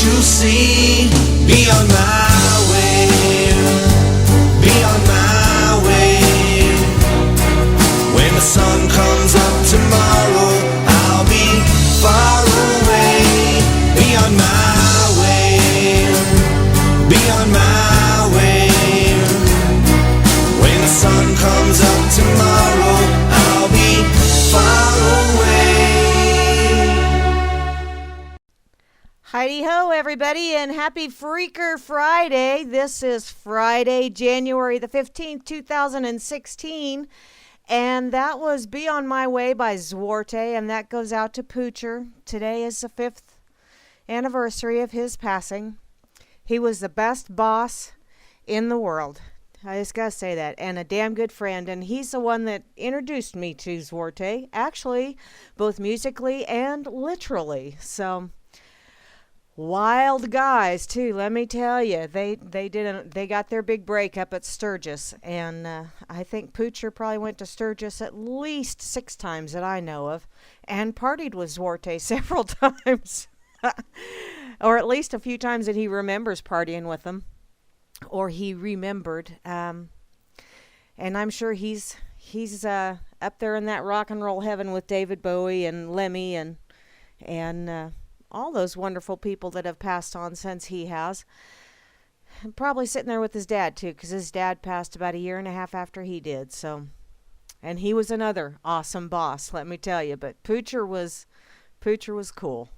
you'll see. Be on my way, be on my way. When the sun comes up tomorrow, I'll be far away. Be on my way, be on my way. When the sun comes up tomorrow, I'll be far away. Heidi-ho, everybody, and happy Freaker Friday. This is Friday, January the 15th, 2016, and that was Be On My Way by Zwarte, and that goes out to Poocher. Today is the 5th anniversary of his passing. He was the best boss in the world. I just gotta say that, and a damn good friend, and he's the one that introduced me to Zwarte, actually, both musically and literally, so... Wild guys too, let me tell you. They got their big break up at Sturgis, and I think Poocher probably went to Sturgis at least 6 times that I know of, and partied with Zwarte several times, or at least a few times that he remembers partying with them, or he remembered. And I'm sure he's up there in that rock and roll heaven with David Bowie and Lemmy and all those wonderful people that have passed on since he has. Probably sitting there with his dad, too, because his dad passed about 1.5 years after he did. So, and he was another awesome boss, let me tell you. But Poocher was cool.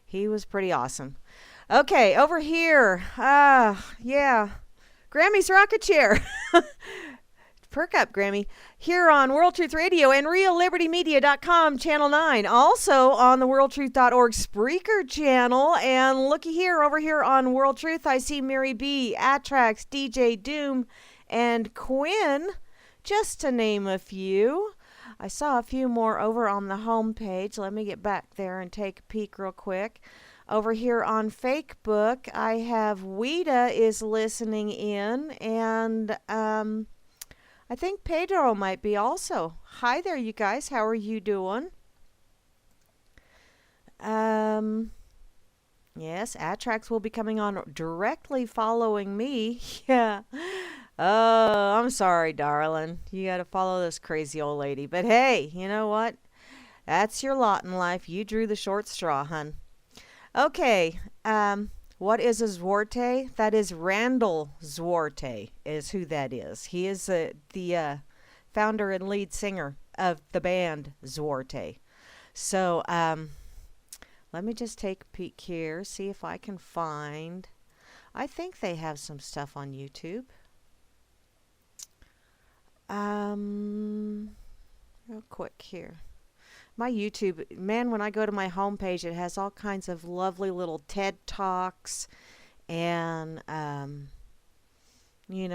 He was pretty awesome. Okay, over here. Yeah. Grammy's Rocket Chair. Perk up, Grammy. Here on World Truth Radio and RealLibertyMedia.com, Channel 9. Also on the WorldTruth.org Spreaker channel. And looky here, over here on World Truth, I see Mary B., Atrax, DJ Doom, and Quinn, just to name a few. I saw a few more over on the homepage. Let me get back there and take a peek real quick. Over here on Fakebook, I have Weta is listening in, and I think Pedro might be also. Hi there, you guys. How are you doing? Yes, Atrax will be coming on directly following me. Yeah. Oh, I'm sorry, darling. You got to follow this crazy old lady. But hey, you know what? That's your lot in life. You drew the short straw, hun. Okay. What is a Zwarte? That is Randall Zwarte is who that is. He is the founder and lead singer of the band Zwarte. So let me just take a peek here, see if I can find. I think they have some stuff on YouTube. Real quick here. My YouTube, man, when I go to my homepage, it has all kinds of lovely little TED Talks and,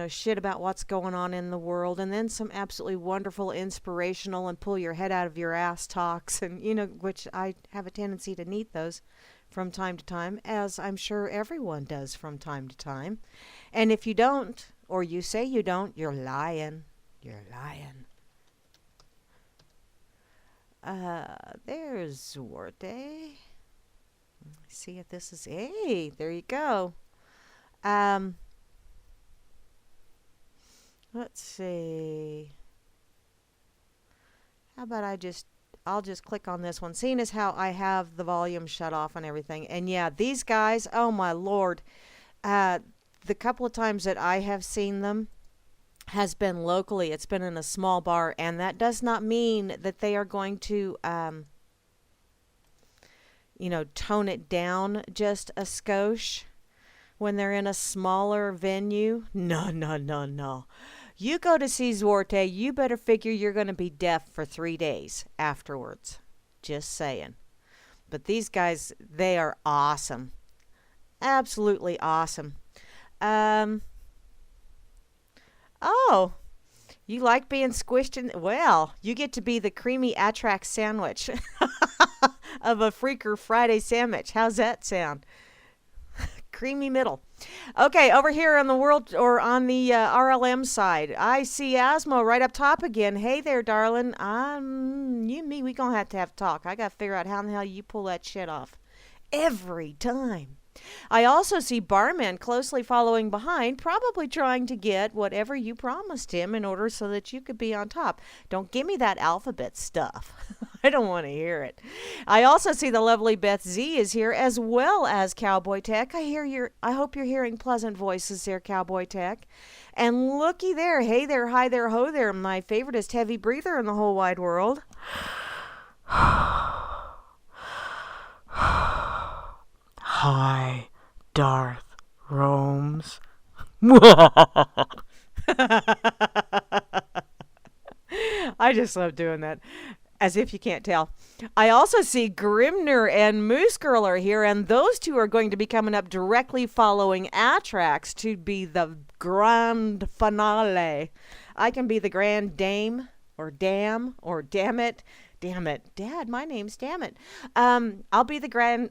shit about what's going on in the world. And then some absolutely wonderful, inspirational, and pull your head out of your ass talks. And, which I have a tendency to need those from time to time, as I'm sure everyone does from time to time. And if you don't, or you say you don't, you're lying. You're lying. There's Zwarte. See if this is, hey, there you go. Let's see. How about I'll just click on this one, seeing as how I have the volume shut off and everything. And yeah, these guys, oh my Lord, the couple of times that I have seen them has been locally. It's been in a small bar, and that does not mean that they are going to, tone it down just a skosh when they're in a smaller venue. No, no, no, no. You go to see Zwarte, you better figure you're going to be deaf for 3 days afterwards. Just saying. But these guys, they are awesome. Absolutely awesome. Oh, you like being squished in? Well, you get to be the creamy Atrax sandwich of a Freaker Friday sandwich. How's that sound? Creamy middle. Okay, over here on the world, or on the RLM side, I see Asmo right up top again. Hey there, darling. You and me, we gonna have to have a talk. I gotta figure out how in the hell you pull that shit off every time. I also see barmen closely following behind, probably trying to get whatever you promised him in order so that you could be on top. Don't give me that alphabet stuff. I don't want to hear it. I also see the lovely Beth Z is here, as well as Cowboy Tech. I hope you're hearing pleasant voices there, Cowboy Tech. And looky there, hey there, hi there, ho there, my favoriteest heavy breather in the whole wide world. Hi, Darth Roams. I just love doing that, as if you can't tell. I also see Grimner and Moose Girl are here, and those two are going to be coming up directly following Atrax to be the grand finale. I can be the grand dame, or damn, or damn it. Damn it, Dad, my name's Damn It. I'll be the grand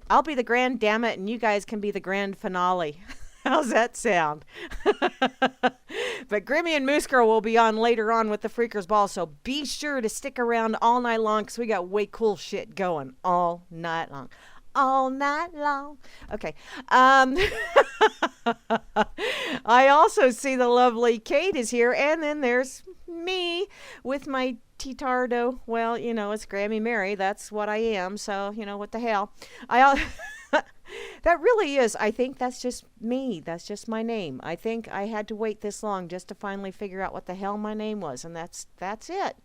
Damn It, and you guys can be the grand finale. How's that sound? But Grimmy and Moose Girl will be on later on with the Freakers Ball, so be sure to stick around all night long because we got way cool shit going all night long. All night long. Okay. I also see the lovely Kate is here, and then there's me with my Titardo. Well, it's Grammy Mary. That's what I am. So, what the hell? That really is. I think that's just me. That's just my name. I think I had to wait this long just to finally figure out what the hell my name was, and that's it.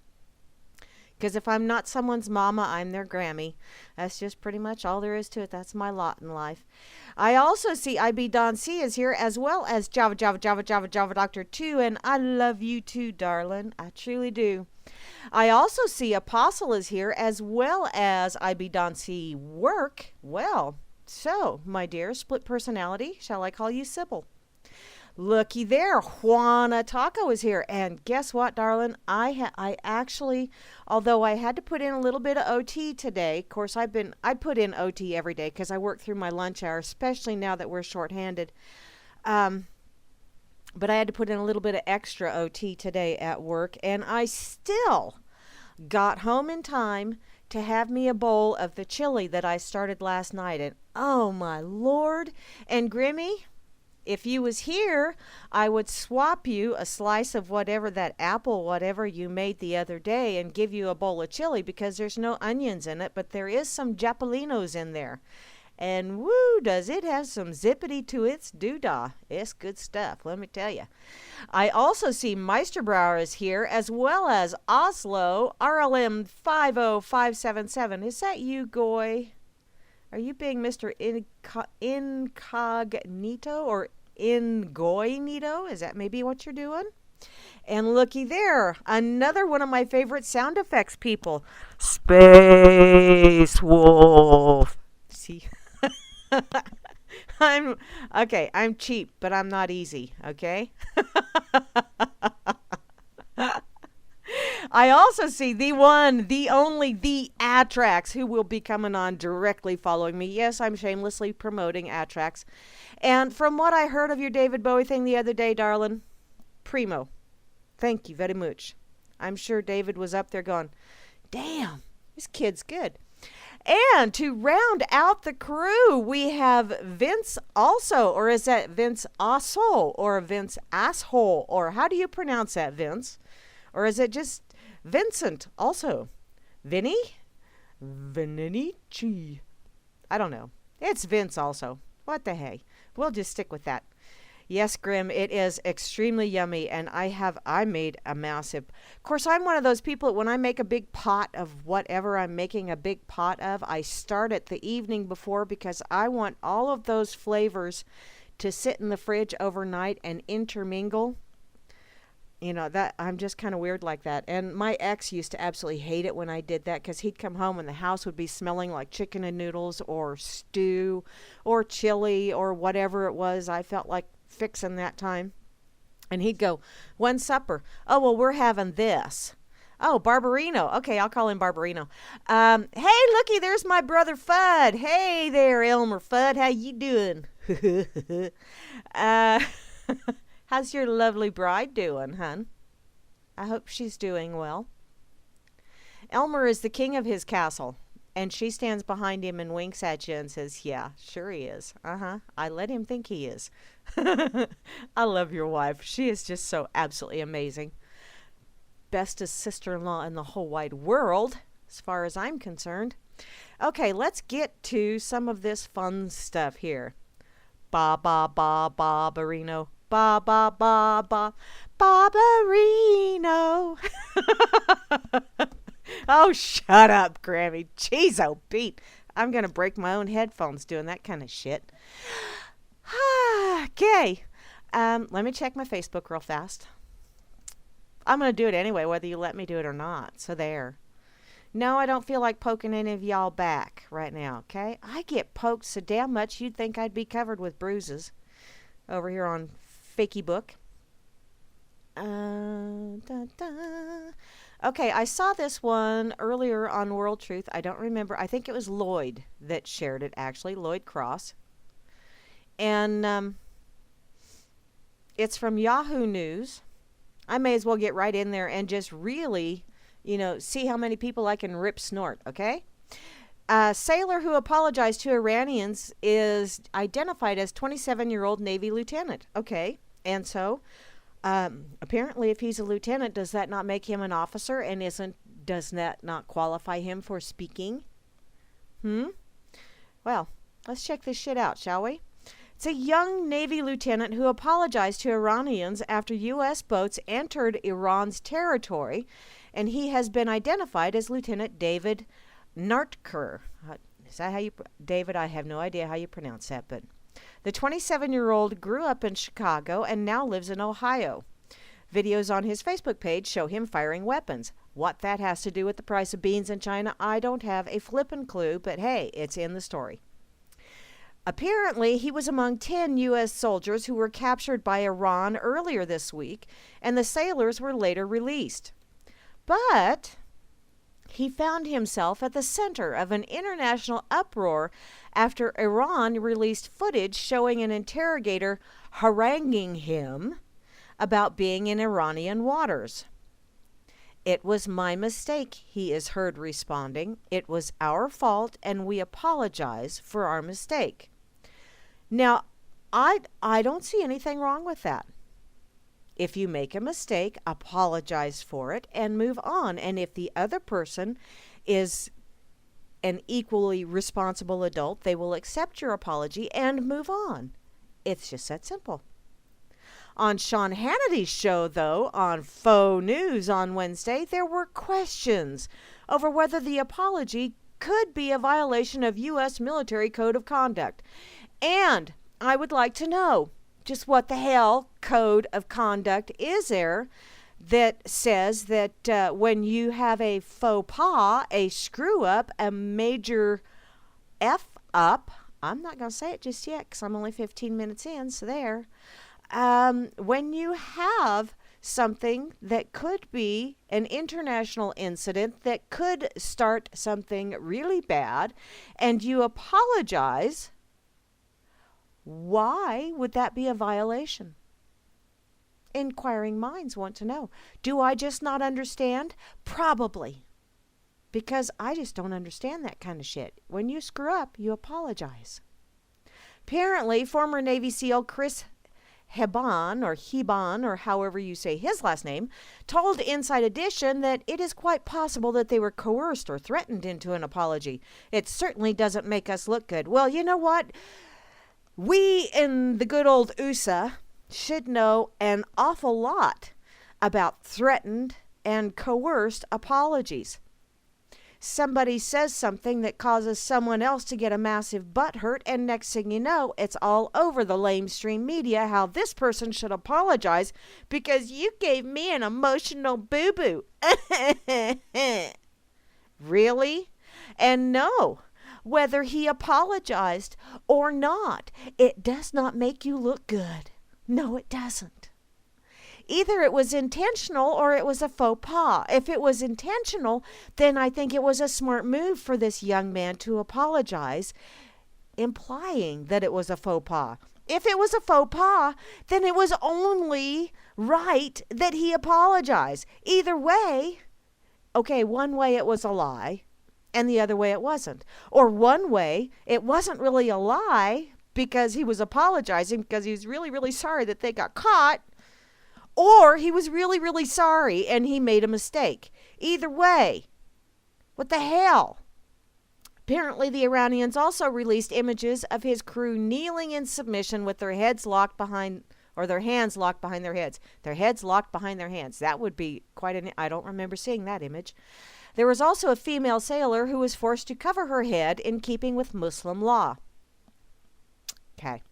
Because if I'm not someone's mama, I'm their Grammy. That's just pretty much all there is to it. That's my lot in life. I also see IB Don C is here, as well as Java Doctor 2, and I love you too, darling. I truly do. I also see Apostle is here, as well as IB Don C work. Well, so, my dear, split personality, shall I call you Sybil? Looky there, Juana Taco is here, and guess what, darling? I actually, although I had to put in a little bit of OT today, of course I put in OT every day because I work through my lunch hour, especially now that we're shorthanded. But I had to put in a little bit of extra OT today at work, and I still got home in time to have me a bowl of the chili that I started last night, and oh my Lord, and Grimmy, if you was here, I would swap you a slice of whatever that apple, whatever you made the other day, and give you a bowl of chili because there's no onions in it, but there is some Japalinos in there. And woo, does it have some zippity to its doodah. It's good stuff, let me tell you. I also see Meisterbrower is here, as well as Oslo, RLM 50577. Is that you, Goy? Are you being Mr. Incognito or Ingognito? Is that maybe what you're doing? And looky there, another one of my favorite sound effects people. Space Wolf. See? I'm cheap, but I'm not easy, okay? I also see the one, the only, the Atrax, who will be coming on directly following me. Yes, I'm shamelessly promoting Atrax. And from what I heard of your David Bowie thing the other day, darling, primo. Thank you very much. I'm sure David was up there going, damn, this kid's good. And to round out the crew, we have Vince also, or is that Vince Asshole, or Vince Asshole, or how do you pronounce that, Vince? Or is it just Vincent also? Vinny? Vinici. I don't know. It's Vince also. What the hey? We'll just stick with that. Yes, Grim, it is extremely yummy, and I made a massive. Of course, I'm one of those people that when I make a big pot of whatever I'm making a big pot of, I start it the evening before because I want all of those flavors to sit in the fridge overnight and intermingle. That I'm just kind of weird like that. And my ex used to absolutely hate it when I did that because he'd come home and the house would be smelling like chicken and noodles or stew or chili or whatever it was I felt like fixing that time. And he'd go, one supper. Oh, well, we're having this. Oh, Barbarino. Okay, I'll call him Barbarino. Hey, looky, there's my brother Fudd. Hey there, Elmer Fudd. How you doing? How's your lovely bride doing, hun? I hope she's doing well. Elmer is the king of his castle. And she stands behind him and winks at you and says, yeah, sure he is. I let him think he is. I love your wife. She is just so absolutely amazing. Bestest sister-in-law in the whole wide world, as far as I'm concerned. Okay, let's get to some of this fun stuff here. Ba ba ba ba barino. Ba ba ba ba Barbarino. Oh, shut up, Grammy. Jeez, oh, Pete. I'm going to break my own headphones doing that kind of shit. Okay. Let me check my Facebook real fast. I'm going to do it anyway, whether you let me do it or not. So there. No, I don't feel like poking any of y'all back right now, okay? I get poked so damn much you'd think I'd be covered with bruises over here on Fakey Book. Okay, I saw this one earlier on World Truth. I don't remember. I think it was Lloyd that shared it, actually, Lloyd Cross. And it's from Yahoo News. I may as well get right in there and just really, see how many people I can rip snort, okay? A sailor who apologized to Iranians is identified as 27-year-old Navy lieutenant. Okay, and so apparently if he's a lieutenant, does that not make him an officer, and does that not qualify him for speaking? Well, let's check this shit out, shall we? It's a young Navy lieutenant who apologized to Iranians after U.S. boats entered Iran's territory, and he has been identified as Lieutenant David Nartker. Is that how you... David, I have no idea how you pronounce that, but... The 27-year-old grew up in Chicago and now lives in Ohio. Videos on his Facebook page show him firing weapons. What that has to do with the price of beans in China, I don't have a flippin' clue, but hey, it's in the story. Apparently, he was among 10 U.S. soldiers who were captured by Iran earlier this week, and the sailors were later released. But he found himself at the center of an international uproar after Iran released footage showing an interrogator haranguing him about being in Iranian waters. "It was my mistake," he is heard responding. "It was our fault, and we apologize for our mistake." Now, I don't see anything wrong with that. If you make a mistake, apologize for it and move on. And if the other person is an equally responsible adult, they will accept your apology and move on. It's just that simple. On Sean Hannity's show, though, on Faux News on Wednesday, there were questions over whether the apology could be a violation of U.S. military code of conduct. And I would like to know just what the hell code of conduct is there that says that when you have a faux pas, a screw up, a major F up, I'm not going to say it just yet because I'm only 15 minutes in, so there. When you have something that could be an international incident that could start something really bad and you apologize, why would that be a violation? Inquiring minds want to know. Do I just not understand? Probably. Because I just don't understand that kind of shit. When you screw up, you apologize. Apparently, former Navy SEAL Chris Heban, or however you say his last name, told Inside Edition that it is quite possible that they were coerced or threatened into an apology. It certainly doesn't make us look good. Well, you know what? We in the good old USA should know an awful lot about threatened and coerced apologies. Somebody says something that causes someone else to get a massive butt hurt, and next thing you know, it's all over the lamestream media how this person should apologize because you gave me an emotional boo-boo. Really? And no, whether he apologized or not, it does not make you look good. No, it doesn't. Either it was intentional or it was a faux pas. If it was intentional, then I think it was a smart move for this young man to apologize, implying that it was a faux pas. If it was a faux pas, then it was only right that he apologize. Either way, okay, one way it was a lie, and the other way it wasn't. Or one way, it wasn't really a lie because he was apologizing because he was really, really sorry that they got caught. Or he was really, really sorry and he made a mistake. Either way, what the hell? Apparently, the Iranians also released images of his crew kneeling in submission with their heads locked behind, or their hands locked behind their heads. Their heads locked behind their hands. That would be quite an... I don't remember seeing that image. There was also a female sailor who was forced to cover her head in keeping with Muslim law. Okay.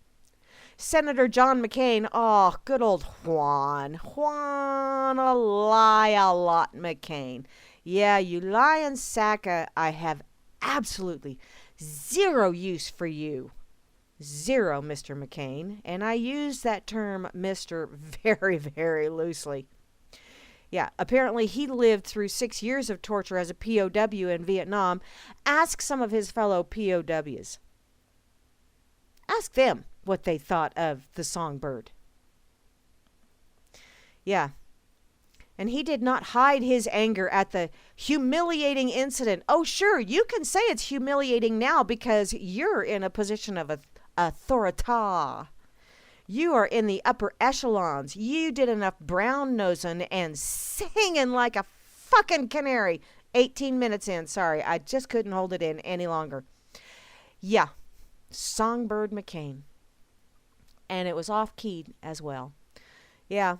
Senator John McCain, oh, good old Juan. Juan, a lie a lot, McCain. Yeah, you lying sack of... I have absolutely zero use for you. Zero, Mr. McCain. And I use that term, Mr., very, very loosely. Yeah, apparently he lived through 6 years of torture as a POW in Vietnam. Ask some of his fellow POWs. Ask them what they thought of the songbird. Yeah. And he did not hide his anger at the humiliating incident. Oh, sure, you can say it's humiliating now because you're in a position of authority. You are in the upper echelons. You did enough brown nosing and singing like a fucking canary. 18 minutes in. Sorry, I just couldn't hold it in any longer. Yeah, Songbird McCain. And it was off-key as well. Yeah.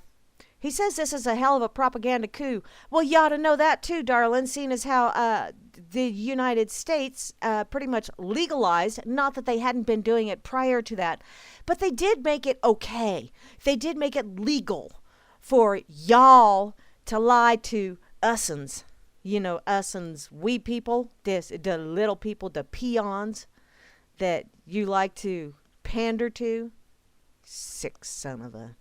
He says this is a hell of a propaganda coup. Well, you ought to know that too, darling, seeing as how the United States pretty much legalized, not that they hadn't been doing it prior to that, but they did make it okay. They did make it legal for y'all to lie to us'uns. You know, us'uns, we people, the little people, the peons that you like to pander to. Sick son of a...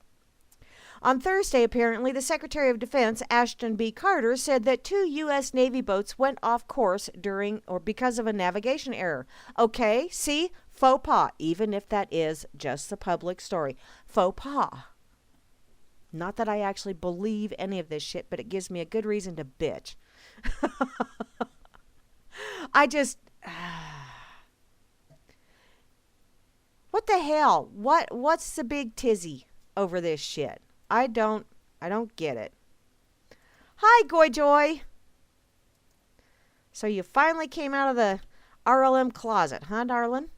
On Thursday, apparently, the Secretary of Defense, Ashton B. Carter, said that 2 U.S. Navy boats went off course during or because of a navigation error. Okay, see? Faux pas, even if that is just the public story. Faux pas. Not that I actually believe any of this shit, but it gives me a good reason to bitch. I just... What the hell? What's the big tizzy over this shit? I don't get it. Hi, Goy Joy. So you finally came out of the RLM closet, huh, darling?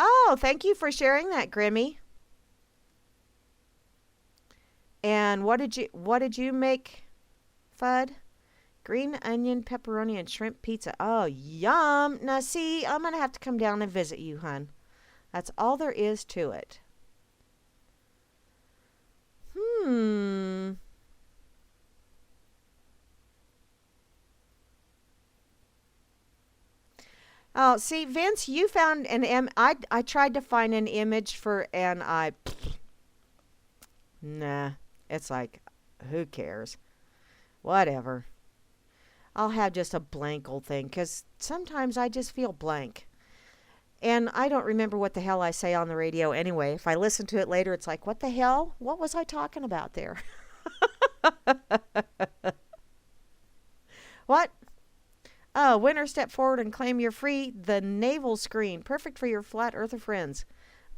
Oh, thank you for sharing that, Grammy. And what did you make, Fudd? Green onion, pepperoni, and shrimp pizza. Oh, yum. Now, see, I'm going to have to come down and visit you, hun. That's all there is to it. Oh, see, Vince, you found I tried to find an image for, and nah, it's like, who cares? Whatever. I'll have just a blank old thing, because sometimes I just feel blank. And I don't remember what the hell I say on the radio anyway. If I listen to it later, it's like, what the hell? What was I talking about there? What? Oh, winner, step forward and claim your free the navel screen. Perfect for your flat earther friends.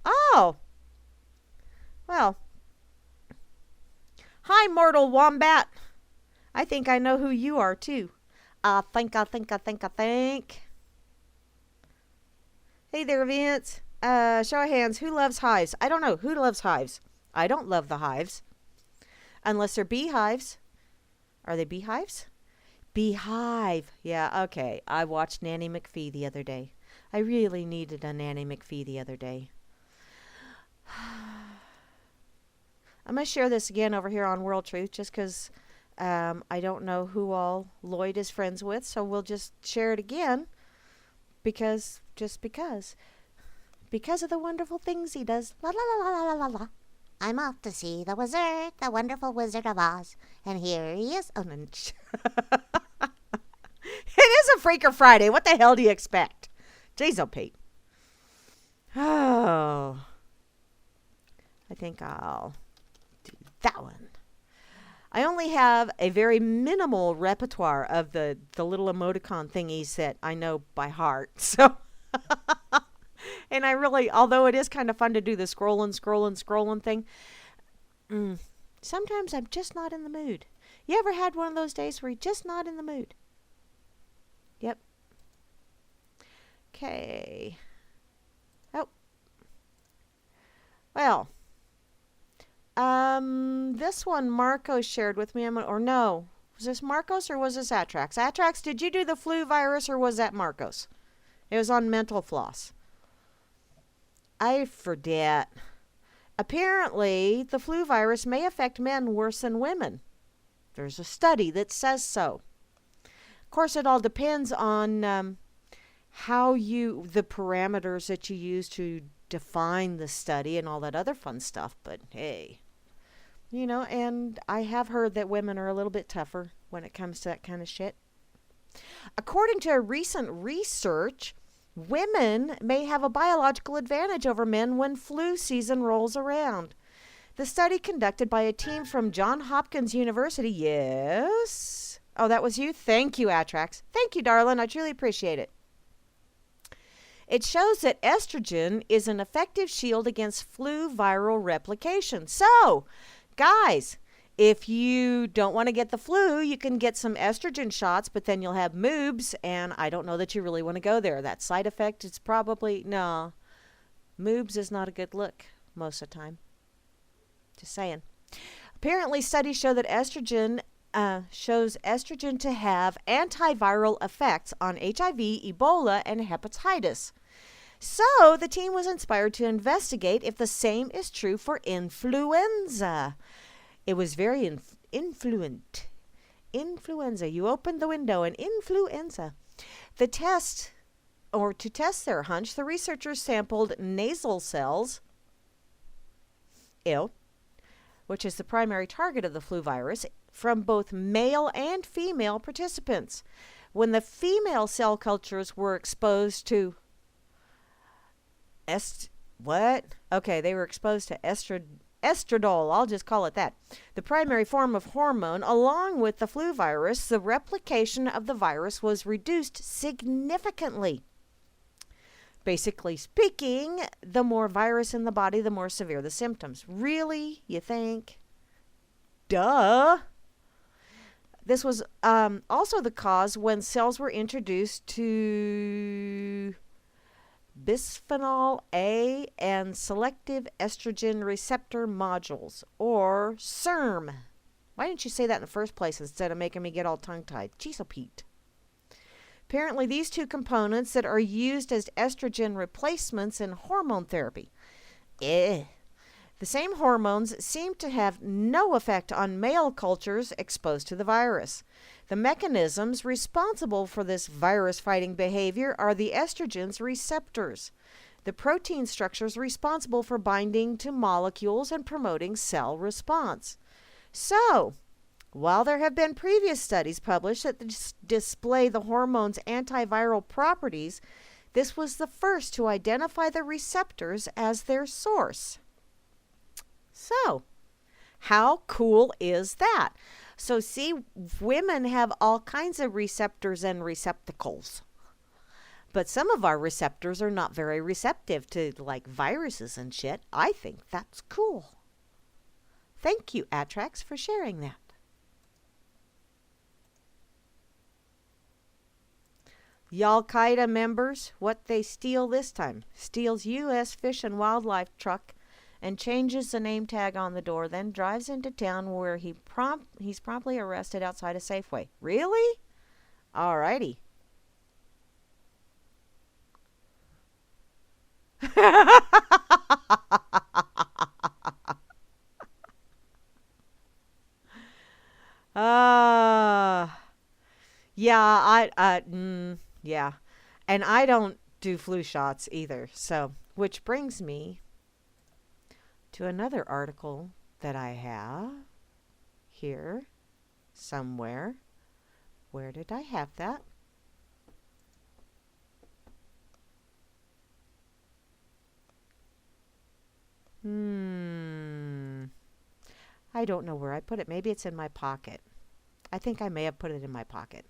Oh. Well. Hi, mortal wombat. I think I know who you are, too. I think. Hey there, Vince. Show of hands. Who loves hives? I don't know. Who loves hives? I don't love the hives. Unless they're beehives. Are they beehives? Beehive. Yeah, okay. I watched Nanny McPhee the other day. I really needed a Nanny McPhee the other day. I'm going to share this again over here on World Truth just because I don't know who all Lloyd is friends with, so we'll just share it again because of the wonderful things he does. La la la la la la la. I'm off to see the wizard, the wonderful Wizard of Oz, and here he is. Oh, no. It is a Freaker Friday. What the hell do you expect? Jeez, oh, Pete. Oh. I think I'll do that one. I only have a very minimal repertoire of the little emoticon thingies that I know by heart. So, and I really, although it is kind of fun to do the scrolling thing, sometimes I'm just not in the mood. You ever had one of those days where you're just not in the mood? Yep. Okay. Oh. Well. This one Marcos shared with me. Or no. Was this Marcos or was this Atrax? Atrax, did you do the flu virus or was that Marcos? It was on Mental Floss. I forget. Apparently, the flu virus may affect men worse than women. There's a study that says so. Of course, it all depends on the parameters that you use to define the study and all that other fun stuff. But hey, and I have heard that women are a little bit tougher when it comes to that kind of shit. According to a recent research, women may have a biological advantage over men when flu season rolls around. The study conducted by a team from Johns Hopkins University. Yes. Oh, that was you? Thank you, Atrax. Thank you, darling. I truly appreciate it. It shows that estrogen is an effective shield against flu viral replication. So, guys, if you don't want to get the flu, you can get some estrogen shots, but then you'll have moobs, and I don't know that you really want to go there. That side effect is probably, no. Moobs is not a good look most of the time. Just saying. Apparently, studies show that estrogen shows estrogen to have antiviral effects on HIV, Ebola, and hepatitis. So, the team was inspired to investigate if the same is true for influenza. It was very influent. Influenza. You opened the window and influenza. To test their hunch, the researchers sampled nasal cells, which is the primary target of the flu virus, from both male and female participants. When the female cell cultures were exposed to they were exposed to estradiol, I'll just call it that, the primary form of hormone, along with the flu virus, the replication of the virus was reduced significantly. Basically speaking, the more virus in the body, the more severe the symptoms. Really? You think? Duh. This was also the cause when cells were introduced to bisphenol A and selective estrogen receptor modules, or SERM. Why didn't you say that in the first place instead of making me get all tongue-tied? Jeez, oh Pete. Apparently, these two components that are used as estrogen replacements in hormone therapy. The same hormones seem to have no effect on male cultures exposed to the virus. The mechanisms responsible for this virus-fighting behavior are the estrogen's receptors, the protein structures responsible for binding to molecules and promoting cell response. So, while there have been previous studies published that display the hormone's antiviral properties, this was the first to identify the receptors as their source. So, how cool is that? So, see, women have all kinds of receptors and receptacles. But some of our receptors are not very receptive to, like, viruses and shit. I think that's cool. Thank you, Atrax, for sharing that. The Al-Qaeda members, what they steal this time? Steals U.S. Fish and Wildlife truck and changes the name tag on the door, then drives into town where he's promptly arrested outside a Safeway. Really? Alrighty. Yeah. And I don't do flu shots either. So, which brings me to another article that I have here somewhere. Where did I have that? I don't know where I put it. Maybe it's in my pocket. I think I may have put it in my pocket.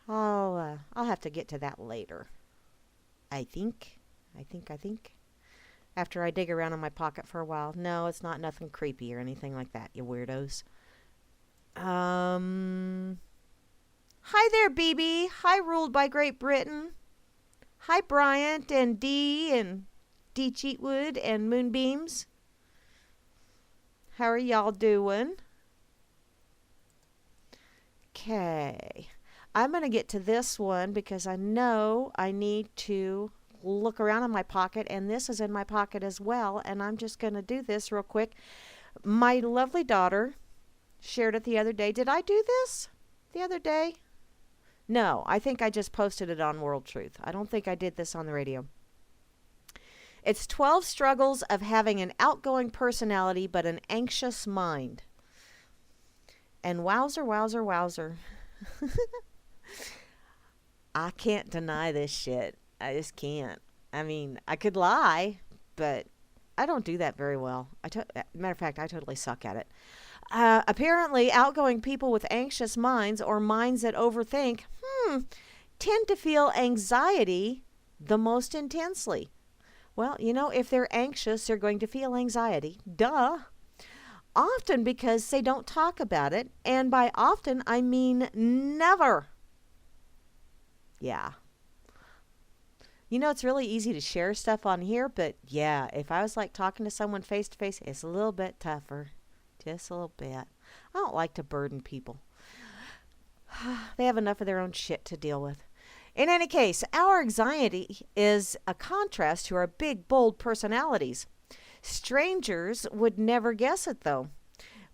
I'll have to get to that later. I think. After I dig around in my pocket for a while. No, it's not nothing creepy or anything like that, you weirdos. Hi there, BB. Hi, Ruled by Great Britain. Hi, Bryant and D Cheatwood and Moonbeams. How are y'all doing? Okay. I'm going to get to this one because I know I need to look around in my pocket, and this is in my pocket as well, and I'm just going to do this real quick. My lovely daughter shared it the other day. Did I do this the other day? No, I think I just posted it on World Truth. I don't think I did this on the radio. It's 12 struggles of having an outgoing personality but an anxious mind. And wowzer. I can't deny this shit. I just can't. I mean, I could lie, but I don't do that very well. Matter of fact, I totally suck at it. Apparently, outgoing people with anxious minds or minds that overthink tend to feel anxiety the most intensely. Well, if they're anxious, they're going to feel anxiety. Duh. Often because they don't talk about it. And by often, I mean never. Yeah. It's really easy to share stuff on here, but yeah, if I was like talking to someone face to face, it's a little bit tougher. Just a little bit. I don't like to burden people. They have enough of their own shit to deal with. In any case, our anxiety is a contrast to our big, bold personalities. Strangers would never guess it, though.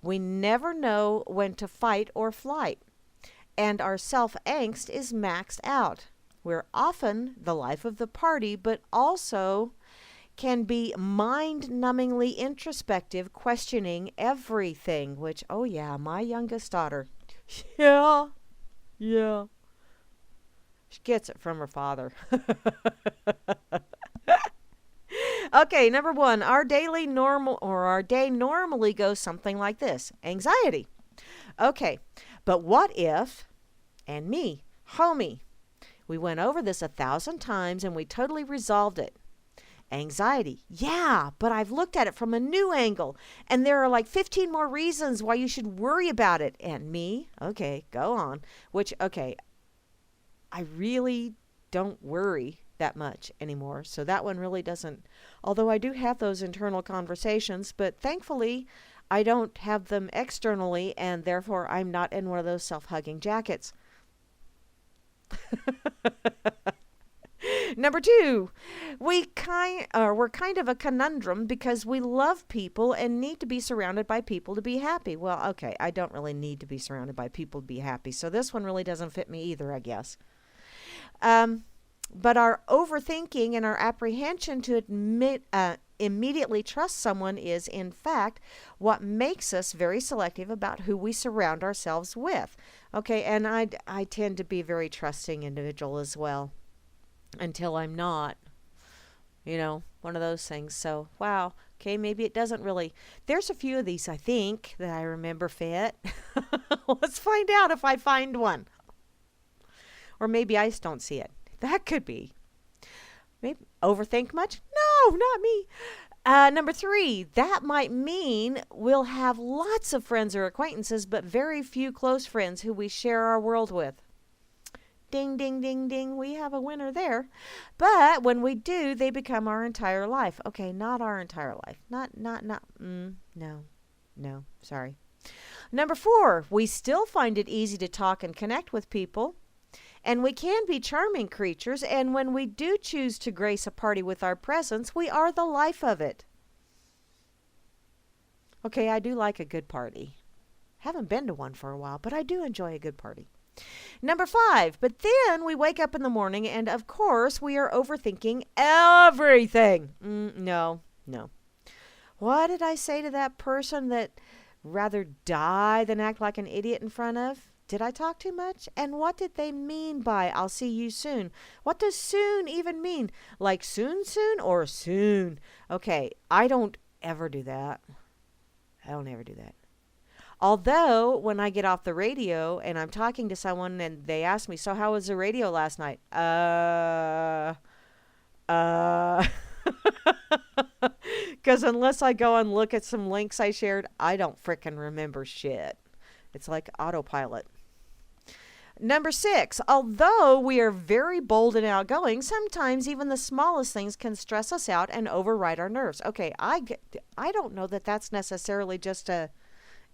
We never know when to fight or flight. And our self-angst is maxed out. We're often the life of the party, but also can be mind-numbingly introspective, questioning everything, which, oh yeah, my youngest daughter. Yeah. She gets it from her father. Okay, number 1, our day normally goes something like this. Anxiety. Okay, but what if, and me, homie, we went over this 1,000 times and we totally resolved it. Anxiety. Yeah, but I've looked at it from a new angle, and there are like 15 more reasons why you should worry about it. And me, okay, go on. Which, okay, I really don't worry that much anymore. So that one really doesn't, although I do have those internal conversations, but thankfully I don't have them externally, and therefore I'm not in one of those self-hugging jackets. Number 2, we're kind of a conundrum because we love people and need to be surrounded by people to be happy. Well, okay, I don't really need to be surrounded by people to be happy, so this one really doesn't fit me either, I guess. But our overthinking and our apprehension to immediately trust someone is, in fact, what makes us very selective about who we surround ourselves with. Okay, and I tend to be a very trusting individual as well, until I'm not. One of those things. So, wow. Okay, maybe it doesn't really. There's a few of these, I think, that I remember fit. Let's find out if I find one. Or maybe I just don't see it. That could be. Maybe overthink much? No, not me. Number 3, that might mean we'll have lots of friends or acquaintances, but very few close friends who we share our world with. Ding, ding, ding, ding. We have a winner there. But when we do, they become our entire life. Okay, not our entire life. No, sorry. Number 4, we still find it easy to talk and connect with people. And we can be charming creatures, and when we do choose to grace a party with our presence, we are the life of it. Okay, I do like a good party. Haven't been to one for a while, but I do enjoy a good party. Number 5, but then we wake up in the morning, and of course, we are overthinking everything. No. What did I say to that person that rather die than act like an idiot in front of? Did I talk too much? And what did they mean by I'll see you soon? What does soon even mean? Like soon or soon? Okay, I don't ever do that. I don't ever do that. Although, when I get off the radio and I'm talking to someone and they ask me, so how was the radio last night? Because unless I go and look at some links I shared, I don't frickin' remember shit. It's like autopilot. Number 6, although we are very bold and outgoing, sometimes even the smallest things can stress us out and override our nerves. Okay, I don't know that that's necessarily just a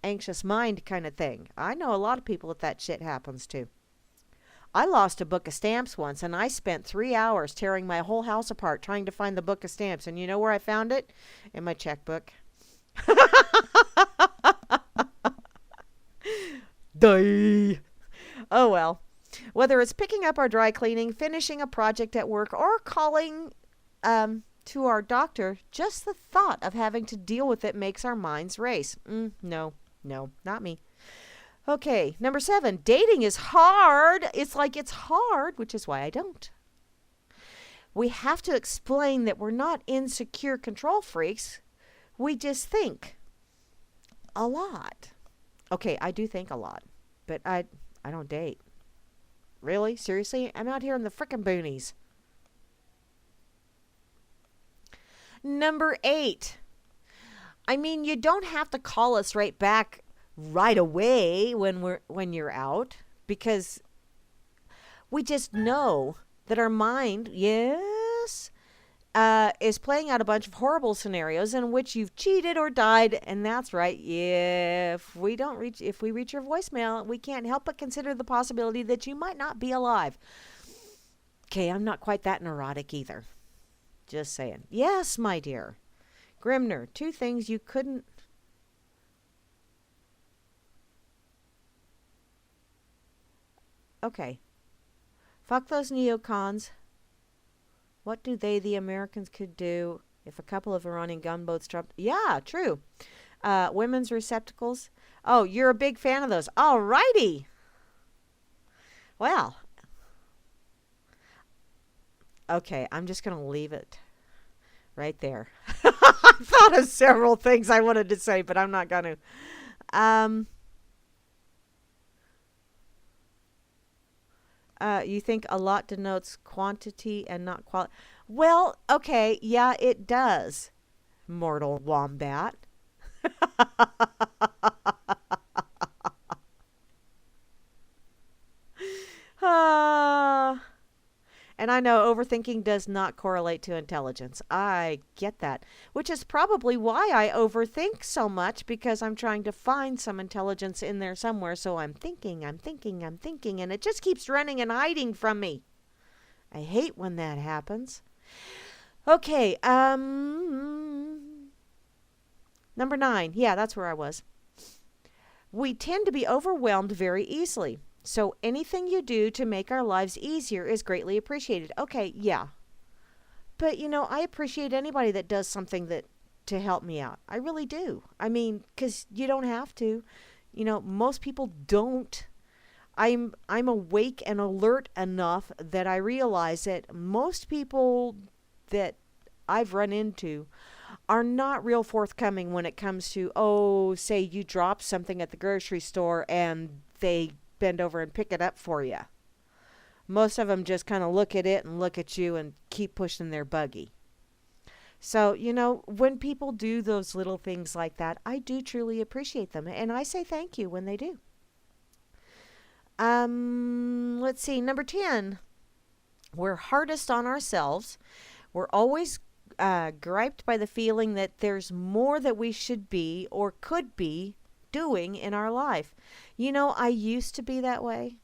anxious mind kind of thing. I know a lot of people that shit happens to. I lost a book of stamps once, and I spent 3 hours tearing my whole house apart trying to find the book of stamps. And you know where I found it? In my checkbook. Die. Oh well. Whether it's picking up our dry cleaning, finishing a project at work, or calling to our doctor, just the thought of having to deal with it makes our minds race. No, not me. Okay, number 7, dating is hard. It's like it's hard, which is why I don't. We have to explain that we're not insecure control freaks. We just think a lot. Okay, I do think a lot, but I don't date. Really? Seriously? I'm out here in the frickin' boonies. Number 8. I mean, you don't have to call us right back right away when you're out, because we just know that our mind, yes, is playing out a bunch of horrible scenarios in which you've cheated or died, and that's right. If we reach your voicemail, we can't help but consider the possibility that you might not be alive. Okay, I'm not quite that neurotic either. Just saying. Yes, my dear. Grimner, 2 things you couldn't. Okay. Fuck those neocons. What do they, the Americans, could do if a couple of Iranian gunboats dropped? Yeah, true. Women's receptacles. Oh, you're a big fan of those. All righty. Well. Okay, I'm just going to leave it right there. I thought of several things I wanted to say, but I'm not going to. You think a lot denotes quantity and not quality. Well, okay, yeah, it does, mortal wombat. And I know overthinking does not correlate to intelligence. I get that, which is probably why I overthink so much, because I'm trying to find some intelligence in there somewhere. So I'm thinking, and it just keeps running and hiding from me. I hate when that happens. Okay, number 9. Yeah, that's where I was. We tend to be overwhelmed very easily. So anything you do to make our lives easier is greatly appreciated. Okay, yeah. But, I appreciate anybody that does something to help me out. I really do. I mean, because you don't have to. Most people don't. I'm awake and alert enough that I realize that most people that I've run into are not real forthcoming when it comes to, say you drop something at the grocery store and they bend over and pick it up for you. Most of them just kind of look at it and look at you and keep pushing their buggy. So, when people do those little things like that, I do truly appreciate them. And I say thank you when they do. Let's see. Number 10. We're hardest on ourselves. We're always griped by the feeling that there's more that we should be or could be doing in our life. I used to be that way.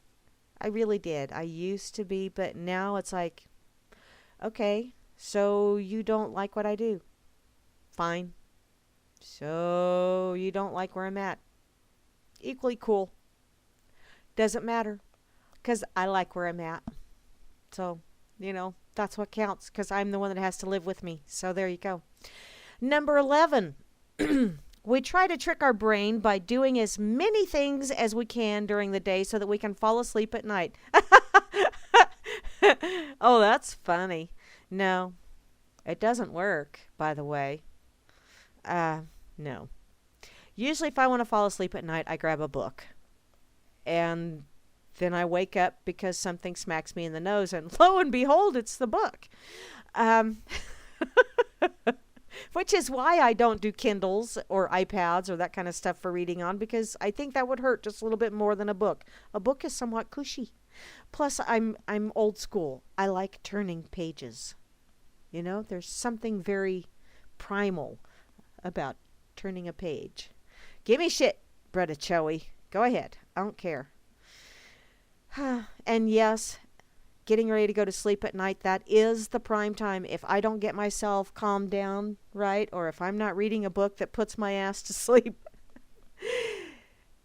I really did. I used to be, but now it's like, okay, so you don't like what I do. Fine. So you don't like where I'm at. Equally cool. Doesn't matter, because I like where I'm at. So, that's what counts, because I'm the one that has to live with me. So there you go. Number 11. We try to trick our brain by doing as many things as we can during the day so that we can fall asleep at night. Oh, that's funny. No, it doesn't work, by the way. No. Usually if I want to fall asleep at night, I grab a book. And then I wake up because something smacks me in the nose, and lo and behold, it's the book. Um, which is why I don't do Kindles or iPads or that kind of stuff for reading on, because I think that would hurt just a little bit more than a book. A book is somewhat cushy. Plus, I'm old school. I like turning pages. You know, there's something very primal about turning a page. Give me shit, Bretta Choey. Go ahead. I don't care. And yes, getting ready to go to sleep at night, that is the prime time. If I don't get myself calmed down, right, or if I'm not reading a book that puts my ass to sleep,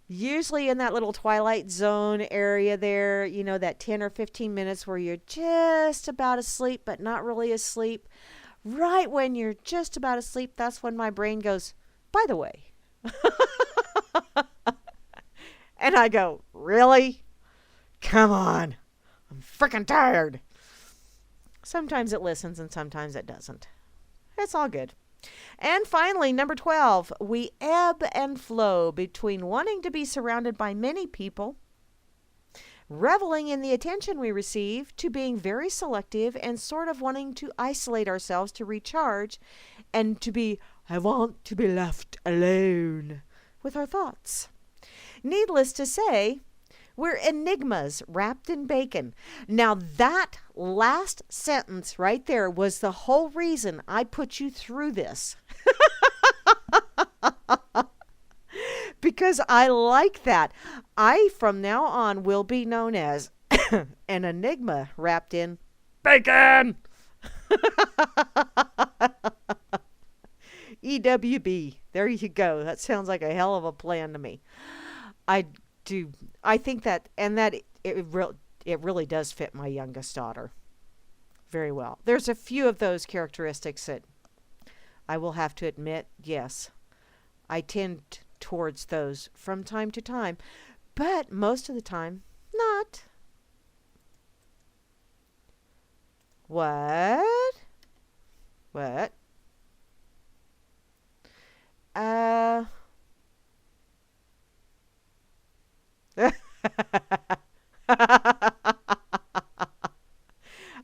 usually in that little twilight zone area there, you know, that 10 or 15 minutes where you're just about asleep but not really asleep, right when you're just about asleep, that's when my brain goes, by the way. And I go, really? Come on. I'm freaking tired. Sometimes it listens and sometimes it doesn't. It's all good. And finally, number 12, we ebb and flow between wanting to be surrounded by many people, reveling in the attention we receive, to being very selective and sort of wanting to isolate ourselves to recharge and to be, I want to be left alone with our thoughts. Needless to say, we're enigmas wrapped in bacon. Now, that last sentence right there was the whole reason I put you through this. Because I like that. I, from now on, will be known as an enigma wrapped in bacon. EWB. There you go. That sounds like a hell of a plan to me. I think that, and that it really does fit my youngest daughter very well. There's a few of those characteristics that I will have to admit, yes, I tend towards those from time to time, but most of the time, not. What? What?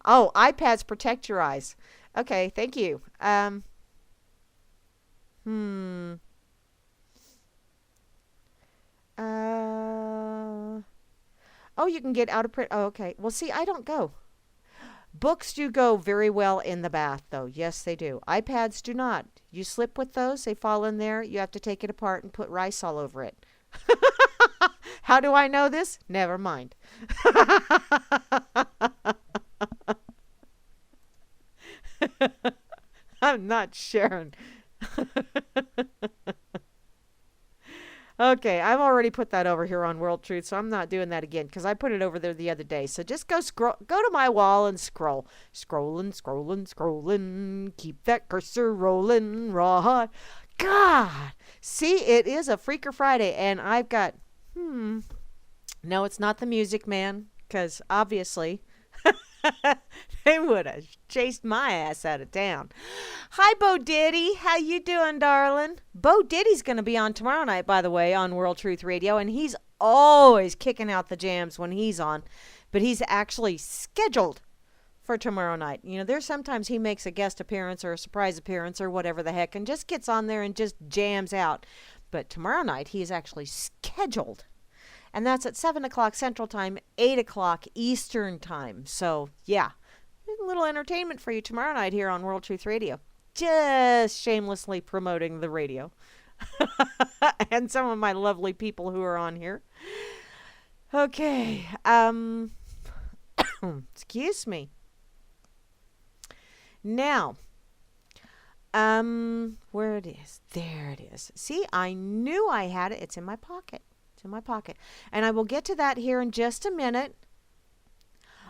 Oh, iPads protect your eyes. Okay, thank you. Oh, you can get out of print. Oh, okay. Well, see, I don't go. Books do go very well in the bath, though. Yes, they do. iPads do not. You slip with those, they fall in there. You have to take it apart and put rice all over it. How do I know this? Never mind. I'm not sharing. Okay, I've already put that over here on World Truth, so I'm not doing that again because I put it over there the other day. So just go to my wall and scroll. Scrolling, scrolling, scrolling. Keep that cursor rolling, raw. God! See, it is a Freaker Friday, and I've got, no, it's not the Music Man, because obviously they would have chased my ass out of town. Hi, Bo Diddy. How you doing, darling? Bo Diddy's going to be on tomorrow night, by the way, on World Truth Radio, and he's always kicking out the jams when he's on, but he's actually scheduled for tomorrow night. You know, there's sometimes he makes a guest appearance or a surprise appearance or whatever the heck and just gets on there and just jams out. But tomorrow night, he is actually scheduled. And that's at 7 o'clock Central Time, 8 o'clock Eastern Time. So, yeah, a little entertainment for you tomorrow night here on World Truth Radio. Just shamelessly promoting the radio. And some of my lovely people who are on here. Okay. Excuse me. Now, where it is. There it is. See, I knew I had it. It's in my pocket. It's in my pocket. And I will get to that here in just a minute.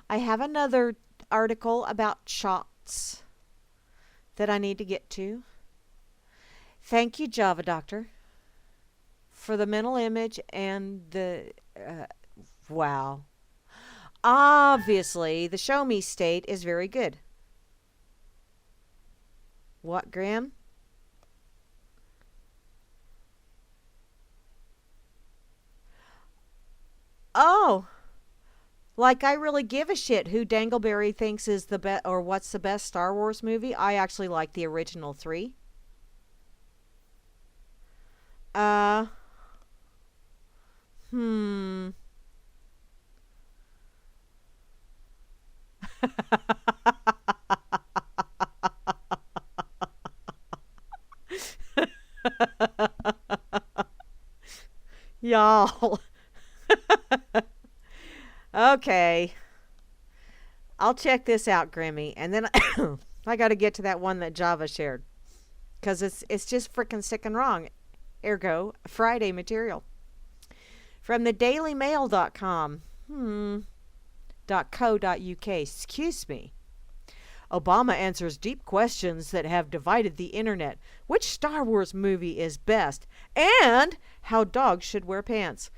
I have another article about shots that I need to get to. Thank you, Java Doctor, for the mental image and the, wow. Obviously, the show me state is very good. What, Graham? Oh, like I really give a shit who Dangleberry thinks is the best or what's the best Star Wars movie. I actually like the original three. Uh, hmm. Y'all. Okay. I'll check this out, Grammy, and then I got to get to that one that Java shared because it's just freaking sick and wrong. Ergo, Friday material from the dailymail.com. .co.uk. Excuse me. Obama answers deep questions that have divided the internet. Which Star Wars movie is best? And how dogs should wear pants.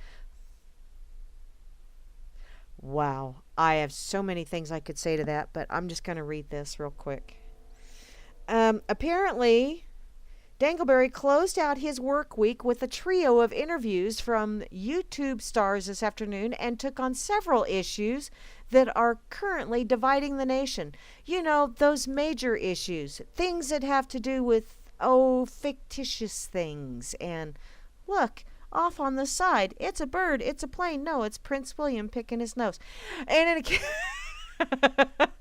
Wow. I have so many things I could say to that, but I'm just going to read this real quick. Apparently, Dangleberry closed out his work week with a trio of interviews from YouTube stars this afternoon and took on several issues that are currently dividing the nation. You know, those major issues, things that have to do with, fictitious things. And look, off on the side, it's a bird, it's a plane. No, it's Prince William picking his nose. And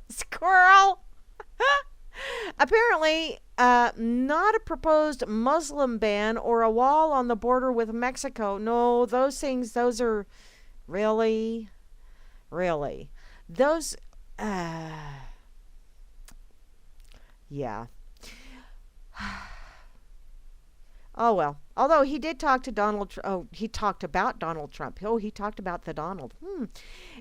squirrel! Apparently, not a proposed Muslim ban or a wall on the border with Mexico. No, those things, those are really. Those, yeah. Oh, well. Although he did talk to he talked about Donald Trump. He talked about the Donald.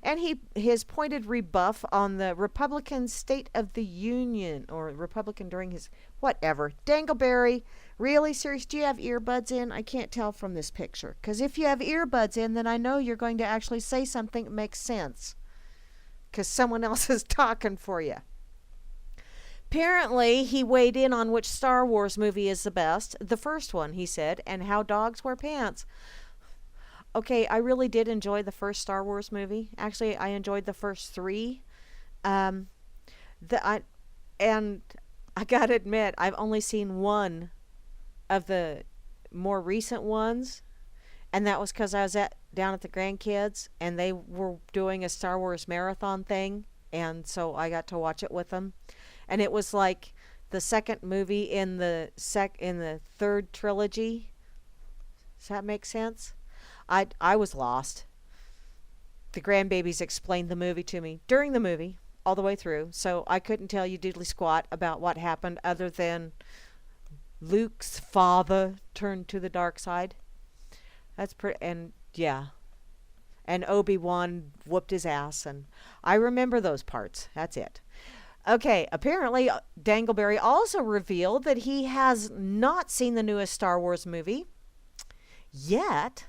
And his pointed rebuff on the Republican State of the Union, or Republican during his, whatever. Dangleberry, really serious? Do you have earbuds in? I can't tell from this picture. Because if you have earbuds in, then I know you're going to actually say something that makes sense. Because someone else is talking for you. Apparently, he weighed in on which Star Wars movie is the best. The first one, he said, and how dogs wear pants. Okay, I really did enjoy the first Star Wars movie. Actually, I enjoyed the first three. And I gotta admit, I've only seen one of the more recent ones, and that was because I was down at the grandkids, and they were doing a Star Wars marathon thing, and so I got to watch it with them. And it was like the second movie in the third trilogy. Does that make sense? I was lost. The grandbabies explained the movie to me during the movie, all the way through, so I couldn't tell you diddly squat about what happened other than Luke's father turned to the dark side. That's pretty, and yeah. And Obi-Wan whooped his ass, and I remember those parts. That's it. Okay, apparently Dangleberry also revealed that he has not seen the newest Star Wars movie yet,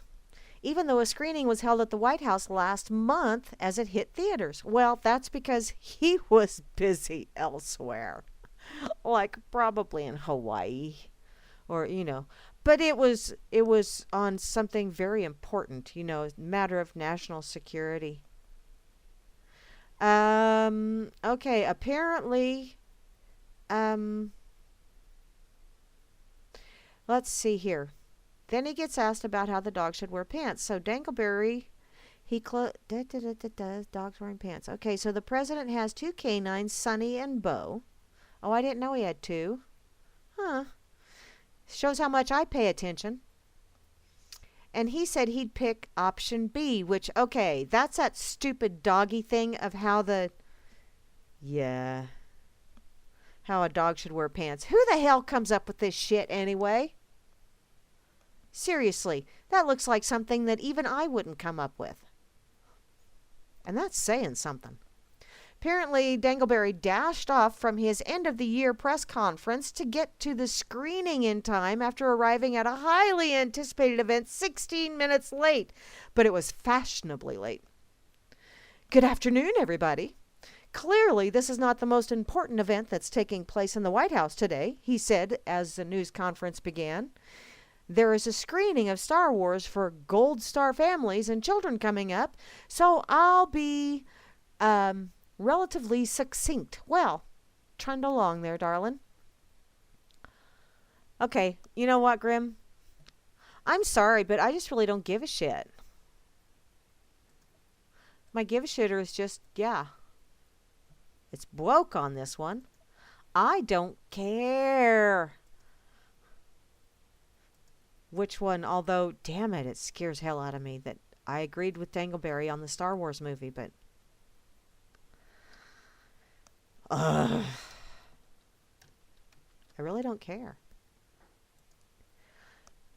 even though a screening was held at the White House last month as it hit theaters. Well, that's because he was busy elsewhere, like probably in Hawaii or, but it was on something very important, matter of national security. Okay, apparently, let's see here. Then he gets asked about how the dog should wear pants. So Dangleberry, dogs wearing pants. Okay, so the president has two canines, Sonny and Bo. Oh, I didn't know he had two. Huh. Shows how much I pay attention. And he said he'd pick option B, which, okay, that's that stupid doggy thing of how how a dog should wear pants. Who the hell comes up with this shit anyway? Seriously, that looks like something that even I wouldn't come up with. And that's saying something. Apparently, Dangleberry dashed off from his end-of-the-year press conference to get to the screening in time after arriving at a highly anticipated event 16 minutes late. But it was fashionably late. Good afternoon, everybody. Clearly, this is not the most important event that's taking place in the White House today, he said as the news conference began. there is a screening of Star Wars for Gold Star families and children coming up, so I'll be relatively succinct. Well, trundle along there, darling. Okay, you know what, Grim? I'm sorry, but I just really don't give a shit. My give a shitter is just, yeah. It's woke on this one. I don't care. Which one, although, damn it, it scares hell out of me that I agreed with Dangleberry on the Star Wars movie, but... I really don't care.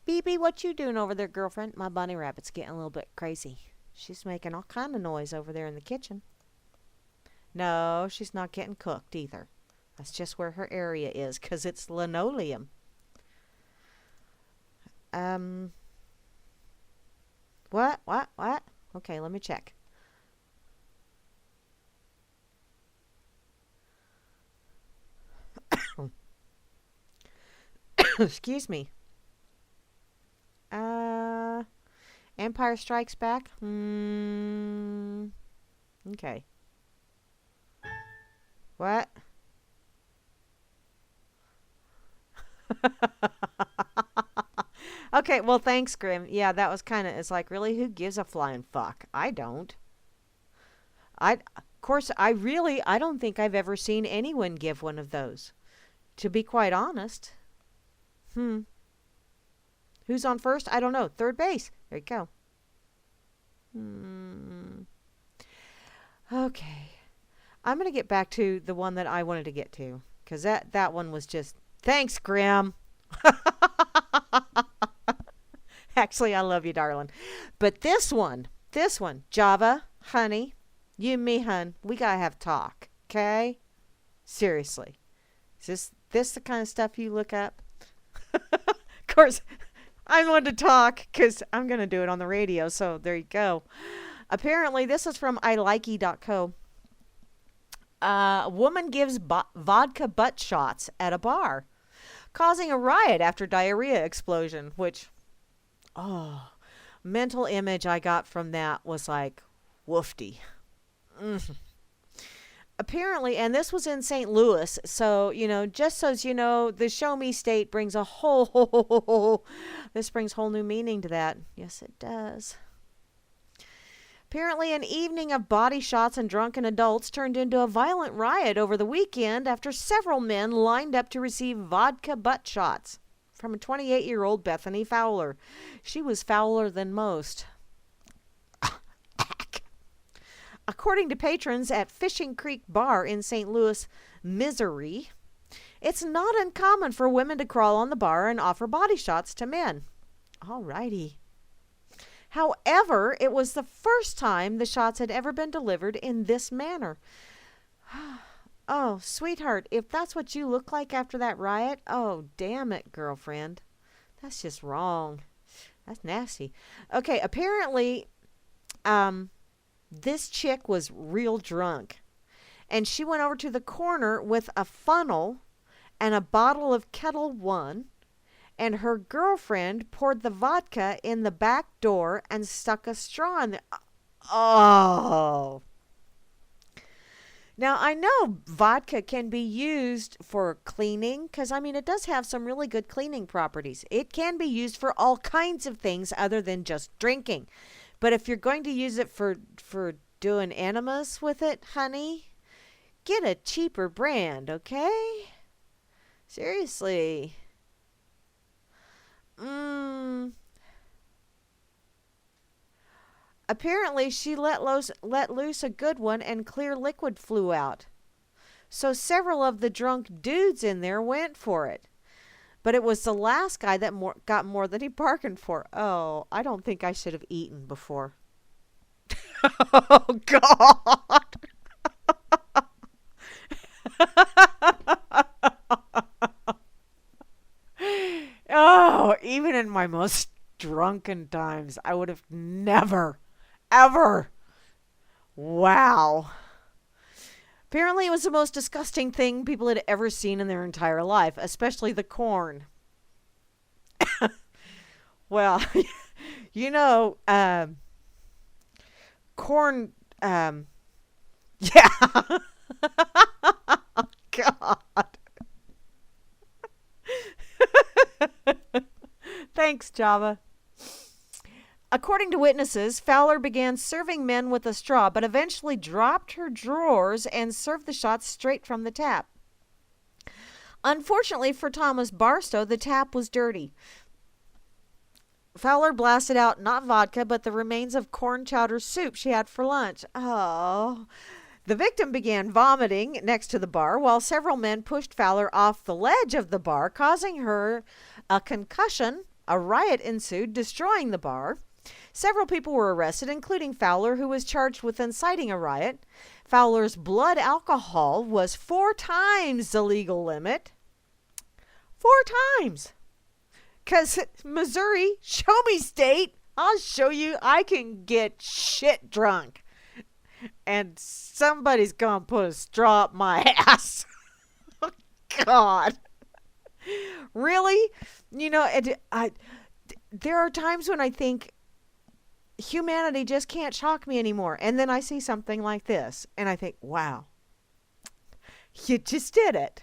BB, what you doing over there, girlfriend? My bunny rabbit's getting a little bit crazy. She's making all kind of noise over there in the kitchen. No, she's not getting cooked either. That's just where her area is, 'cause it's linoleum. What? Okay, let me check. Excuse me. Empire Strikes Back? Okay. What? Okay, well, thanks, Grim. Yeah, that was kind of, it's like, really, who gives a flying fuck? I don't. Of course, I don't think I've ever seen anyone give one of those. To be quite honest. Who's on first? I don't know. Third base. There you go. Okay. I'm going to get back to the one that I wanted to get to. Because that one was just... Thanks, Grim. Actually, I love you, darling. But this one, Java, honey, you and me, hun, we got to have talk. Okay? Seriously. Is this the kind of stuff you look up? Of course... I want to talk because I'm going to do it on the radio, so there you go. Apparently, this is from ilikey.co. A woman gives vodka butt shots at a bar, causing a riot after diarrhea explosion, which, mental image I got from that was like, woofty. Apparently, and this was in St. Louis, so, just so you know, the show me state brings this brings whole new meaning to that. Yes, it does. Apparently, an evening of body shots and drunken adults turned into a violent riot over the weekend after several men lined up to receive vodka butt shots from a 28-year-old Bethany Fowler. She was fouler than most. According to patrons at Fishing Creek Bar in St. Louis, Missouri, it's not uncommon for women to crawl on the bar and offer body shots to men. Alrighty. However, it was the first time the shots had ever been delivered in this manner. Oh, sweetheart, if that's what you look like after that riot, oh, damn it, girlfriend. That's just wrong. That's nasty. Okay, apparently, this chick was real drunk, and she went over to the corner with a funnel and a bottle of Kettle One, and her girlfriend poured the vodka in the back door and stuck a straw in there. Oh. Now, I know vodka can be used for cleaning, because, it does have some really good cleaning properties. It can be used for all kinds of things other than just drinking. But if you're going to use it for doing enemas with it, honey, get a cheaper brand, okay? Seriously. Apparently, she let loose a good one and clear liquid flew out. So several of the drunk dudes in there went for it. But it was the last guy that got more than he bargained for. Oh, I don't think I should have eaten before. Oh, God. Oh, even in my most drunken times, I would have never, ever. Wow. Apparently, it was the most disgusting thing people had ever seen in their entire life, especially the corn. Well, you know, corn. Yeah. God. Thanks, Java. According to witnesses, Fowler began serving men with a straw, but eventually dropped her drawers and served the shots straight from the tap. Unfortunately for Thomas Barstow, the tap was dirty. Fowler blasted out not vodka, but the remains of corn chowder soup she had for lunch. Oh. The victim began vomiting next to the bar, while several men pushed Fowler off the ledge of the bar, causing her a concussion. A riot ensued, destroying the bar. Several people were arrested, including Fowler, who was charged with inciting a riot. Fowler's blood alcohol was 4 times the legal limit. 4 times. Because Missouri, show me state, I'll show you I can get shit drunk. And somebody's going to put a straw up my ass. Oh, God. Really? You know, there are times when I think humanity just can't shock me anymore. And then I see something like this. And I think, wow. You just did it.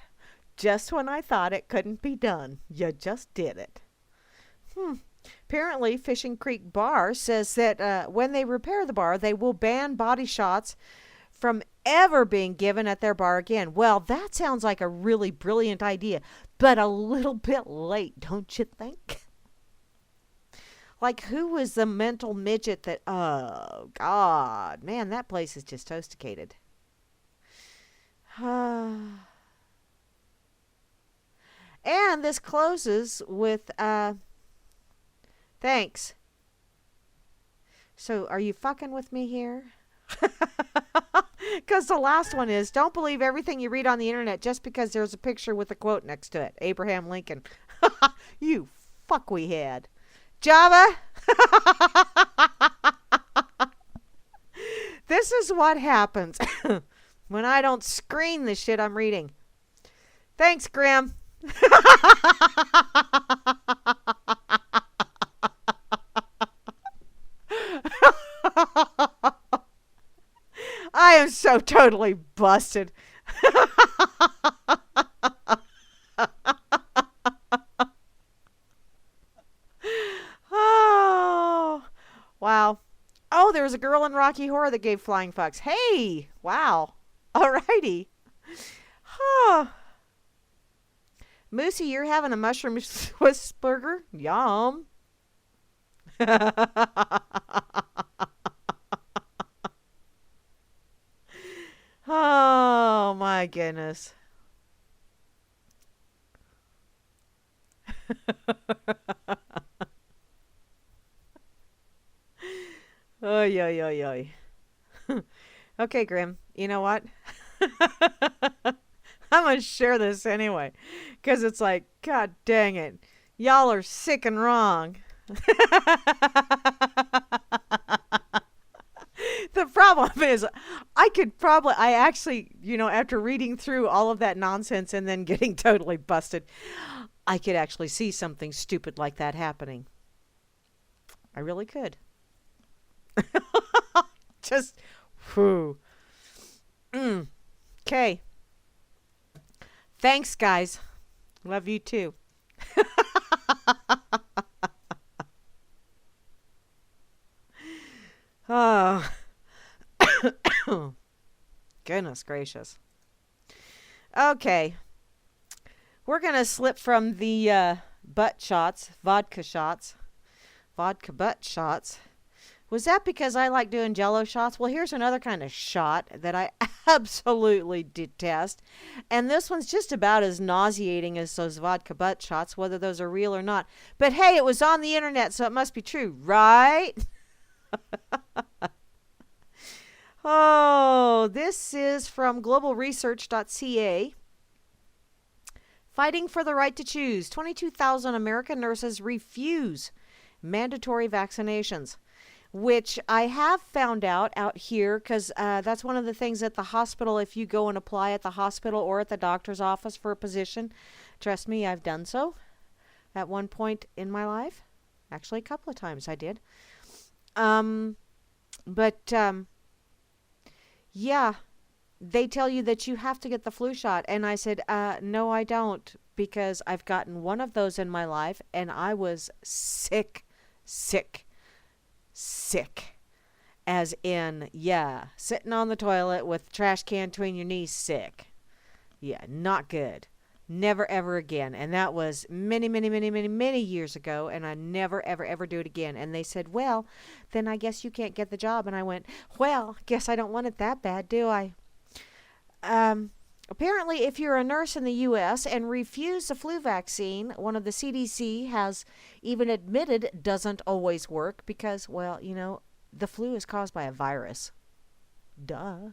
Just when I thought it couldn't be done. You just did it. Apparently, Fishing Creek Bar says that when they repair the bar, they will ban body shots from ever being given at their bar again. Well, that sounds like a really brilliant idea, but a little bit late, don't you think? Like, who was the mental midget that, oh, God, man, that place is just toasticated. And this closes with, thanks. So, are you fucking with me here? Because the last one is, don't believe everything you read on the internet just because there's a picture with a quote next to it. Abraham Lincoln. You fuck we had. Java. This is what happens when I don't screen the shit I'm reading. Thanks, Graham. I am so totally busted. Oh, wow. Oh, there was a girl in Rocky Horror that gave flying fucks. Hey, wow. Alrighty. Huh. Moosey, you're having a mushroom Swiss burger? Yum. Oh, my goodness. Oy, oy, oy, oy. Okay, Grim, you know what? I'm going to share this anyway. Because it's like, God dang it. Y'all are sick and wrong. The problem is, I actually, after reading through all of that nonsense and then getting totally busted, I could actually see something stupid like that happening. I really could. Just, whew. Okay. Thanks, guys. Love you too. Oh. Goodness gracious. Okay. We're going to slip from the vodka butt shots. Was that because I like doing Jell-O shots? Well, here's another kind of shot that I absolutely detest. And this one's just about as nauseating as those vodka butt shots, whether those are real or not. But hey, it was on the internet, so it must be true, right? Oh, this is from globalresearch.ca. Fighting for the right to choose. 22,000 American nurses refuse mandatory vaccinations, which I have found out here because that's one of the things at the hospital. If you go and apply at the hospital or at the doctor's office for a position, trust me, I've done so at one point in my life. Actually, a couple of times I did. But yeah, they tell you that you have to get the flu shot. And I said, no, I don't, because I've gotten one of those in my life and I was sick. As in, yeah, sitting on the toilet with trash can between your knees, sick. Yeah, not good. Never, ever again. And that was many years ago, and I never, ever do it again. And they said, well, then I guess you can't get the job. And I went, well, guess I don't want it that bad, do I? Apparently, if you're a nurse in the U.S. and refuse the flu vaccine, one of the CDC has even admitted it doesn't always work because, well, the flu is caused by a virus. Duh.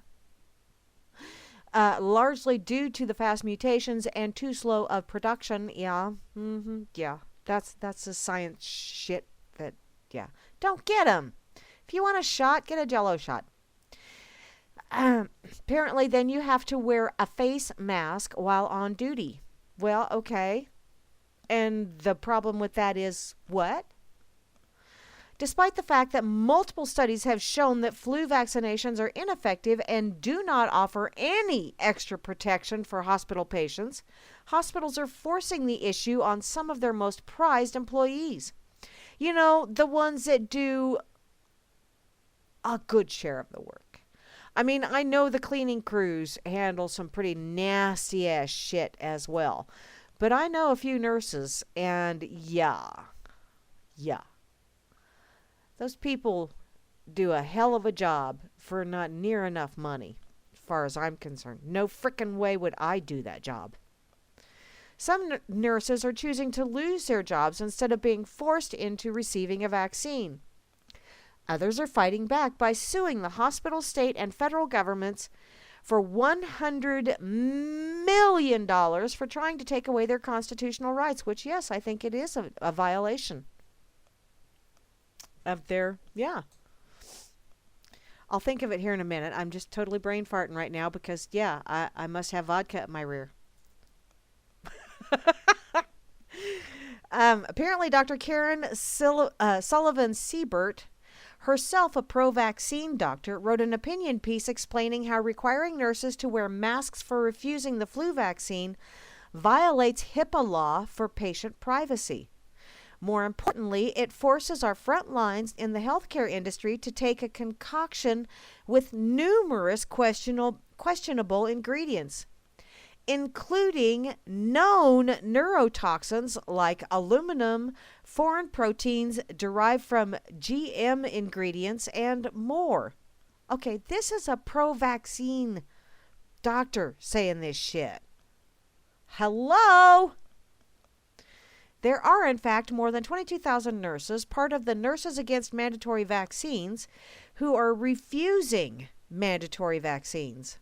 Largely due to the fast mutations and too slow of production. Yeah. Yeah. That's the science shit that, yeah. Don't get them. If you want a shot, get a Jello shot. Apparently, then you have to wear a face mask while on duty. Well, okay. And the problem with that is what? Despite the fact that multiple studies have shown that flu vaccinations are ineffective and do not offer any extra protection for hospital patients, hospitals are forcing the issue on some of their most prized employees. The ones that do a good share of the work. I mean, I know the cleaning crews handle some pretty nasty ass shit as well. But I know a few nurses, and yeah. Those people do a hell of a job for not near enough money, as far as I'm concerned. No frickin' way would I do that job. Some nurses are choosing to lose their jobs instead of being forced into receiving a vaccine. Others are fighting back by suing the hospital, state, and federal governments for $100 million for trying to take away their constitutional rights, which, yes, I think it is a violation of their, yeah. I'll think of it here in a minute. I'm just totally brain farting right now because, yeah, I must have vodka in my rear. Apparently, Dr. Karen Sullivan Siebert, herself a pro-vaccine doctor, wrote an opinion piece explaining how requiring nurses to wear masks for refusing the flu vaccine violates HIPAA law for patient privacy. More importantly, it forces our front lines in the healthcare industry to take a concoction with numerous questionable ingredients, including known neurotoxins like aluminum, foreign proteins derived from GM ingredients, and more. Okay, this is a pro-vaccine doctor saying this shit. Hello? There are, in fact, more than 22,000 nurses, part of the Nurses Against Mandatory Vaccines, who are refusing mandatory vaccines.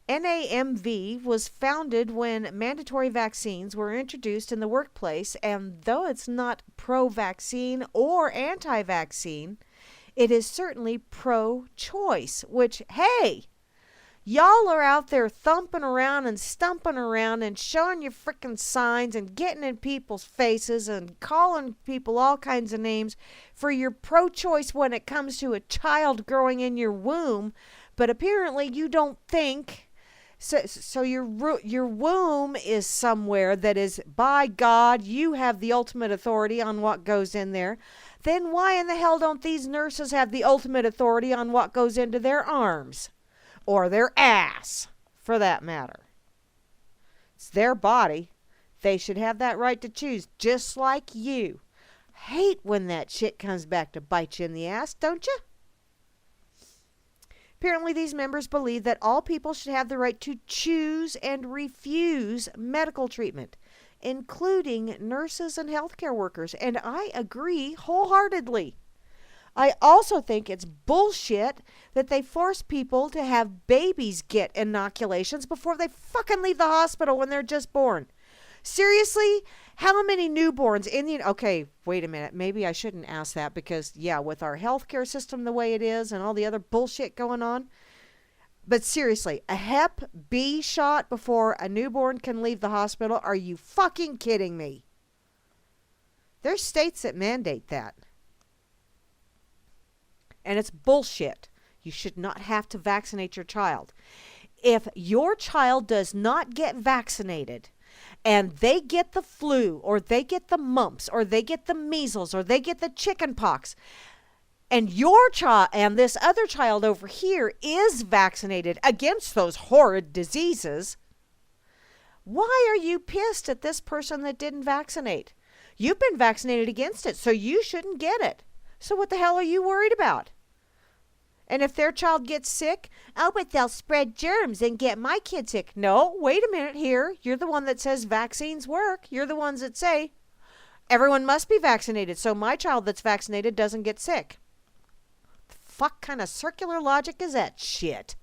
NAMV was founded when mandatory vaccines were introduced in the workplace, and though it's not pro-vaccine or anti-vaccine, it is certainly pro-choice, which, hey, y'all are out there thumping around and stumping around and showing your frickin' signs and getting in people's faces and calling people all kinds of names for your pro-choice when it comes to a child growing in your womb, but apparently you don't think. So your womb is somewhere that is, by God, you have the ultimate authority on what goes in there. Then why in the hell don't these nurses have the ultimate authority on what goes into their arms? Or their ass, for that matter. It's their body. They should have that right to choose, just like you. Hate when that shit comes back to bite you in the ass, don't you? Apparently, these members believe that all people should have the right to choose and refuse medical treatment, including nurses and healthcare workers, and I agree wholeheartedly. I also think it's bullshit that they force people to have babies get inoculations before they fucking leave the hospital when they're just born. Seriously? How many newborns in the... Okay, wait a minute. Maybe I shouldn't ask that because, yeah, with our healthcare system the way it is and all the other bullshit going on. But seriously, a Hep B shot before a newborn can leave the hospital? Are you fucking kidding me? There's states that mandate that. And it's bullshit. You should not have to vaccinate your child. If your child does not get vaccinated and they get the flu or they get the mumps or they get the measles or they get the chicken pox, and your child and this other child over here is vaccinated against those horrid diseases, why are you pissed at this person that didn't vaccinate? You've been vaccinated against it, so you shouldn't get it. So what the hell are you worried about? And if their child gets sick, oh, but they'll spread germs and get my kid sick. No, wait a minute here. You're the one that says vaccines work. You're the ones that say everyone must be vaccinated, so my child that's vaccinated doesn't get sick. The fuck kind of circular logic is that shit?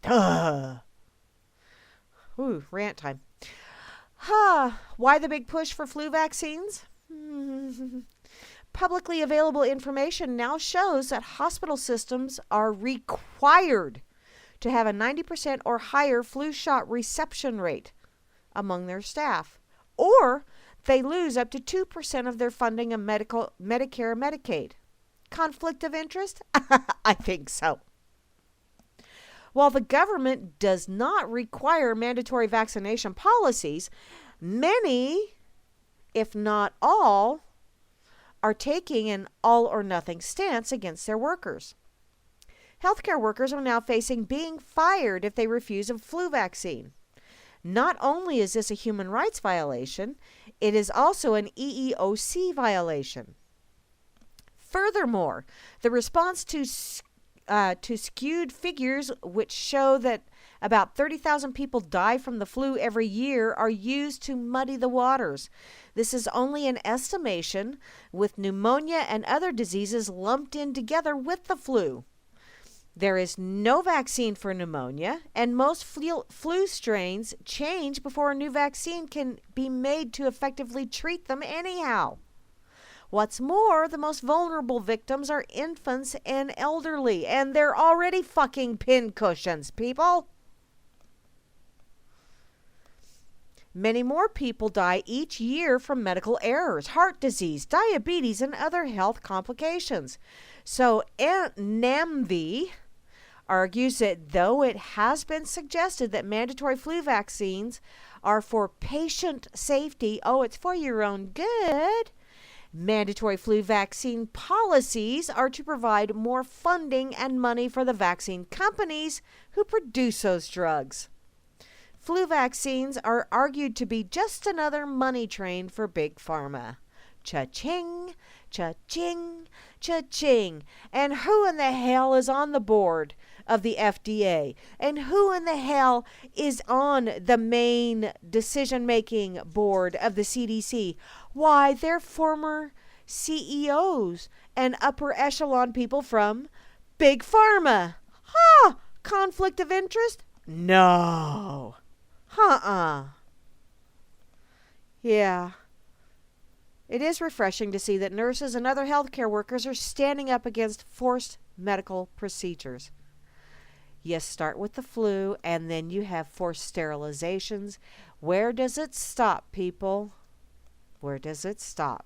Duh. Ooh, rant time. Why the big push for flu vaccines? Publicly available information now shows that hospital systems are required to have a 90% or higher flu shot reception rate among their staff, or they lose up to 2% of their funding of Medicare and Medicaid. Conflict of interest? I think so. While the government does not require mandatory vaccination policies, many, if not all, are taking an all-or-nothing stance against their workers. Healthcare workers are now facing being fired if they refuse a flu vaccine. Not only is this a human rights violation, it is also an EEOC violation. Furthermore, the response to skewed figures which show that about 30,000 people die from the flu every year are used to muddy the waters. This is only an estimation, with pneumonia and other diseases lumped in together with the flu. There is no vaccine for pneumonia, and most flu strains change before a new vaccine can be made to effectively treat them anyhow. What's more, the most vulnerable victims are infants and elderly, and they're already fucking pincushions, people. Many more people die each year from medical errors, heart disease, diabetes, and other health complications. So NAMV argues that though it has been suggested that mandatory flu vaccines are for patient safety, it's for your own good, mandatory flu vaccine policies are to provide more funding and money for the vaccine companies who produce those drugs. Flu vaccines are argued to be just another money train for Big Pharma. Cha-ching, cha-ching, cha-ching. And who in the hell is on the board of the FDA? And who in the hell is on the main decision-making board of the CDC? Why, they're former CEOs and upper echelon people from Big Pharma. Conflict of interest? No. Yeah. It is refreshing to see that nurses and other healthcare workers are standing up against forced medical procedures. You start with the flu, and then you have forced sterilizations. Where does it stop, people? Where does it stop?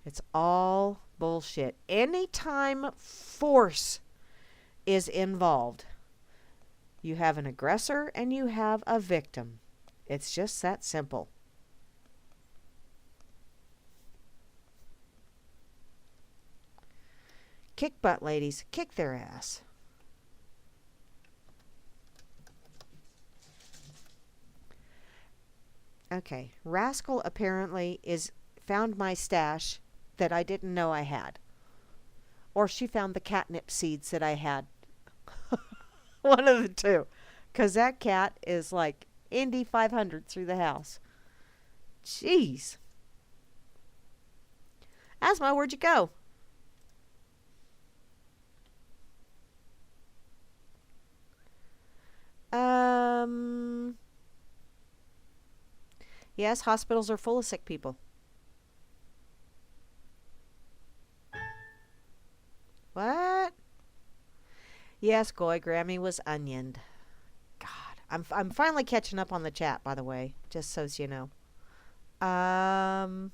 It's all bullshit. Anytime force is involved, you have an aggressor and you have a victim. It's just that simple. Kick butt, ladies. Kick their ass. Okay. Rascal apparently found my stash that I didn't know I had. Or she found the catnip seeds that I had. One of the two. Because that cat is like Indy 500 through the house. Jeez. Asma, where'd you go? Yes, hospitals are full of sick people. What? Yes, Goy, Grammy was onioned. God, I'm finally catching up on the chat, by the way, just so you know. Um.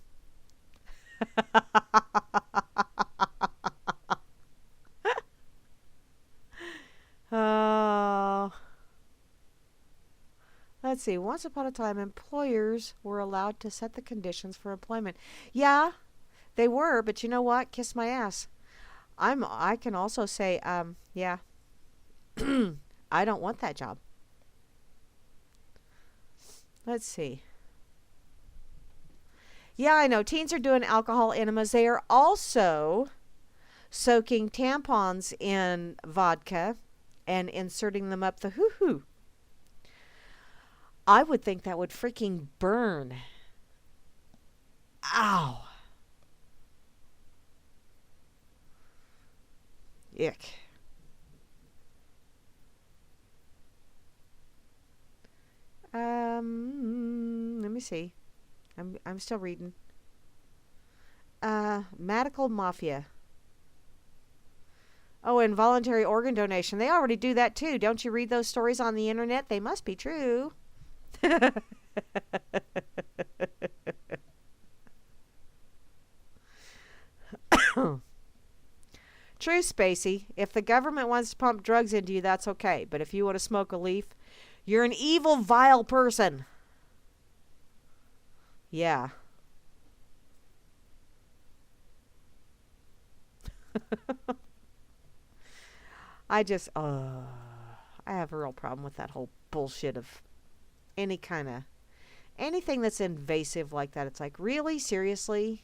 uh, let's see. Once upon a time, employers were allowed to set the conditions for employment. Yeah, they were, but you know what? Kiss my ass. I can also say, yeah, I don't want that job. Let's see. Yeah, I know. Teens are doing alcohol enemas. They are also soaking tampons in vodka and inserting them up the hoo-hoo. I would think that would freaking burn. Ow. Ick. Let me see. I'm still reading. Medical mafia. Oh, involuntary organ donation. They already do that too. Don't you read those stories on the internet? They must be true. True, Spacey. If the government wants to pump drugs into you, that's okay. But if you want to smoke a leaf, you're an evil, vile person. Yeah. I have a real problem with that whole bullshit of anything that's invasive like that. It's like, really? Seriously?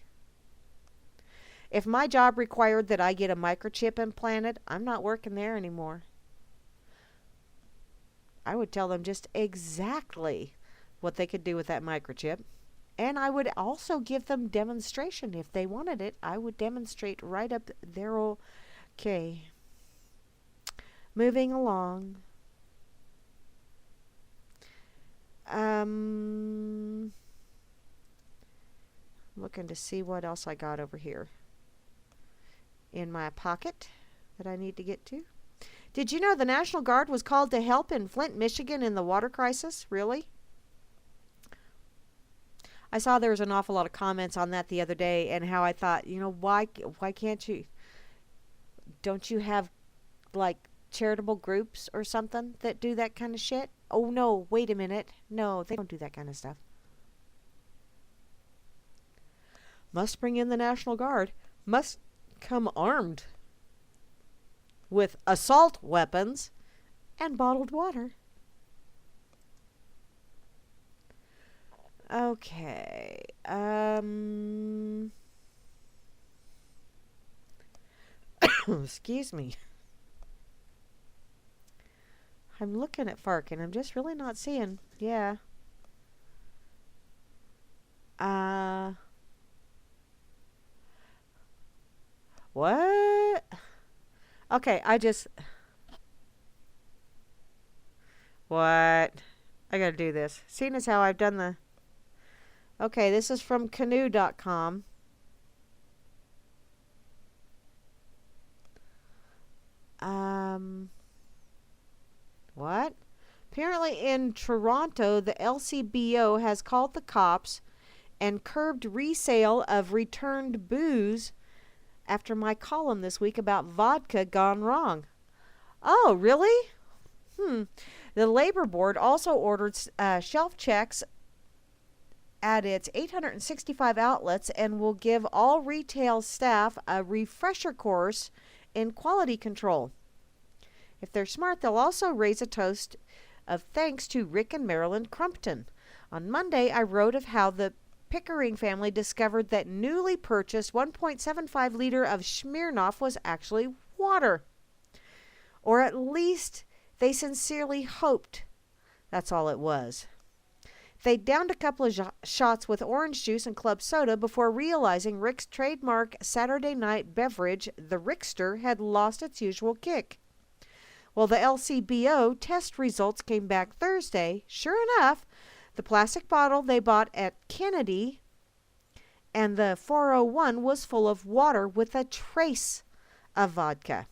If my job required that I get a microchip implanted, I'm not working there anymore. I would tell them just exactly what they could do with that microchip. And I would also give them demonstration. If they wanted it, I would demonstrate right up there. Okay. Moving along. Looking to see what else I got over here in my pocket that I need to get to. Did you know the National Guard was called to help in Flint, Michigan in the water crisis? Really? I saw there was an awful lot of comments on that the other day, and how I thought, why can't you? Don't you have like charitable groups or something that do that kind of shit? Oh no, wait a minute. No, they don't do that kind of stuff. Must bring in the National Guard. Must come armed with assault weapons and bottled water. Okay. Excuse me. I'm looking at FARC and I'm just really not seeing. Yeah. What? Okay, what? I gotta do this. Seeing as how I've done the... Okay, this is from canoe.com. What? Apparently in Toronto, the LCBO has called the cops and curbed resale of returned booze after my column this week about vodka gone wrong. Oh, really? The Labor Board also ordered shelf checks at its 865 outlets and will give all retail staff a refresher course in quality control. If they're smart, they'll also raise a toast of thanks to Rick and Marilyn Crumpton. On Monday, I wrote of how the Pickering family discovered that newly purchased 1.75 liter of Smirnoff was actually water. Or at least they sincerely hoped that's all it was. They downed a couple of shots with orange juice and club soda before realizing Rick's trademark Saturday night beverage, the Rickster, had lost its usual kick. Well, the LCBO test results came back Thursday. Sure enough, the plastic bottle they bought at Kennedy and the 401 was full of water with a trace of vodka.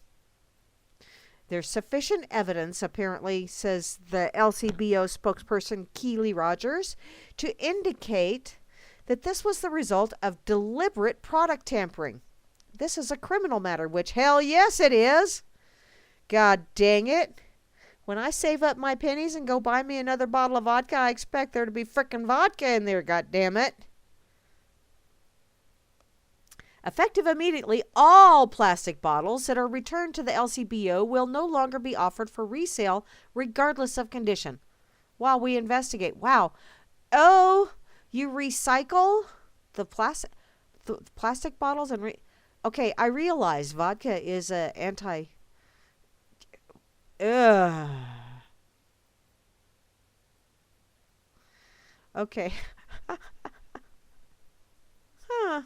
There's sufficient evidence, apparently, says the LCBO spokesperson Keely Rogers, to indicate that this was the result of deliberate product tampering. This is a criminal matter, which hell yes it is. God dang it. When I save up my pennies and go buy me another bottle of vodka, I expect there to be frickin' vodka in there, god damn it. Effective immediately, all plastic bottles that are returned to the LCBO will no longer be offered for resale, regardless of condition, while we investigate. Wow. Oh, you recycle the plastic bottles and okay, I realize vodka is a anti. Ugh. Okay. Huh.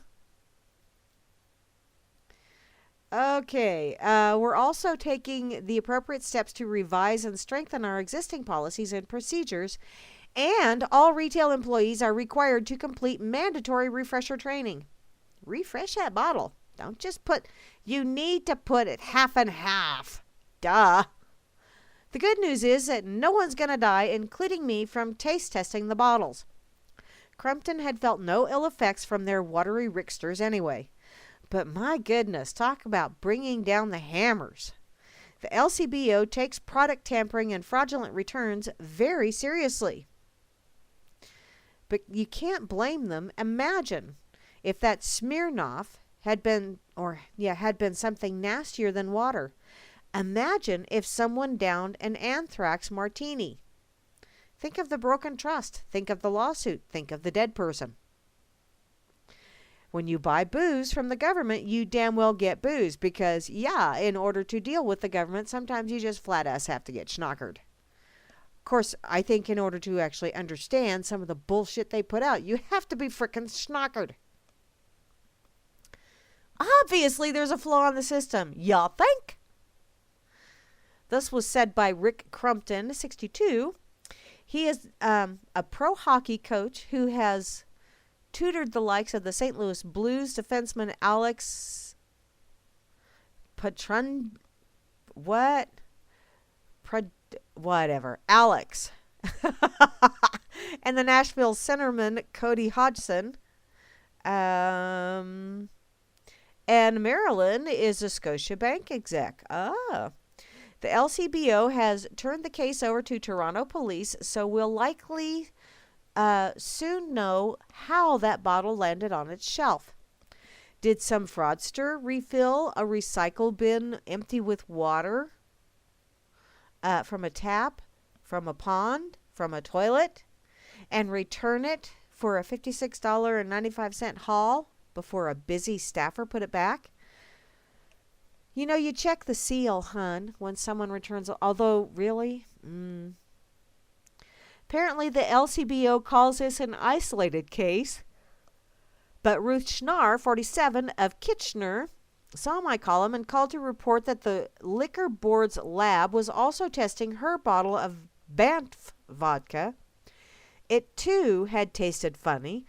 Okay, we're also taking the appropriate steps to revise and strengthen our existing policies and procedures, and all retail employees are required to complete mandatory refresher training. Refresh that bottle. Don't just you need to put it half and half. Duh. The good news is that no one's going to die, including me, from taste testing the bottles. Crumpton had felt no ill effects from their watery ricksters anyway. But my goodness, talk about bringing down the hammers. The LCBO takes product tampering and fraudulent returns very seriously. But you can't blame them. Imagine if that Smirnoff had been something nastier than water. Imagine if someone downed an anthrax martini. Think of the broken trust. Think of the lawsuit. Think of the dead person. When you buy booze from the government, you damn well get booze because, in order to deal with the government, sometimes you just flat ass have to get schnockered. Of course, I think in order to actually understand some of the bullshit they put out, you have to be frickin' schnockered. Obviously, there's a flaw in the system. Y'all think? This was said by Rick Crumpton, 62. He is a pro hockey coach who has tutored the likes of the St. Louis Blues defenseman Alex Alex. And the Nashville centerman Cody Hodgson. And Marilyn is a Scotiabank exec. The LCBO has turned the case over to Toronto police, so we'll likely soon know how that bottle landed on its shelf. Did some fraudster refill a recycle bin empty with water from a tap, from a pond, from a toilet, and return it for a $56.95 haul before a busy staffer put it back? You know, you check the seal, hun, when someone returns, although, really? Apparently, the LCBO calls this an isolated case, but Ruth Schnarr, 47, of Kitchener, saw my column and called to report that the Liquor Board's lab was also testing her bottle of Banff vodka. It, too, had tasted funny,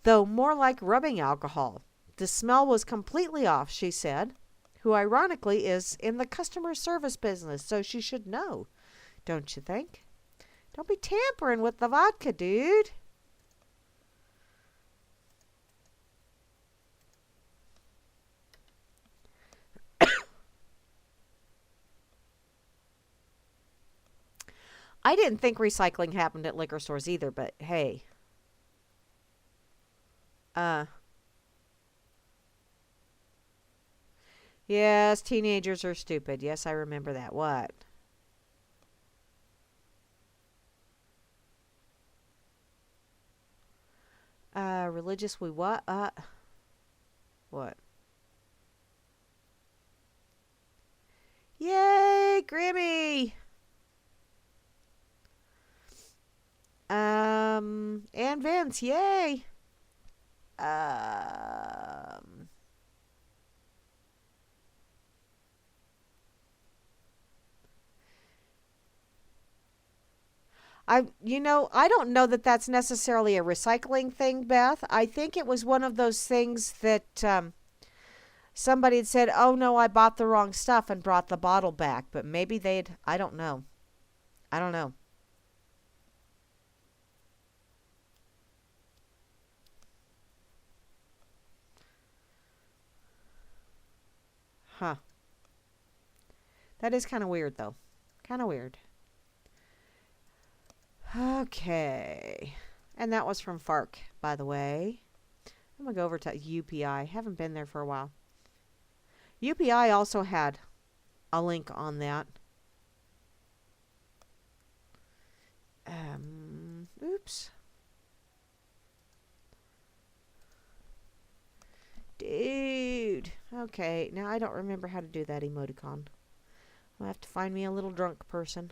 though more like rubbing alcohol. The smell was completely off, she said, who ironically is in the customer service business, so she should know, don't you think? Don't be tampering with the vodka, dude. I didn't think recycling happened at liquor stores either, but hey. Yes, teenagers are stupid. Yes, I remember that. What? Religious we what? What? Yay, Grammy! And Vince, yay! I don't know that that's necessarily a recycling thing, Beth. I think it was one of those things that somebody had said, oh no, I bought the wrong stuff and brought the bottle back. But maybe I don't know. I don't know. Huh. That is kind of weird, though. Kind of weird. Okay. And that was from FARC, by the way. I'm going to go over to UPI. Haven't been there for a while. UPI also had a link on that. Oops. Dude. Okay, now I don't remember how to do that emoticon. I'll have to find me a little drunk person.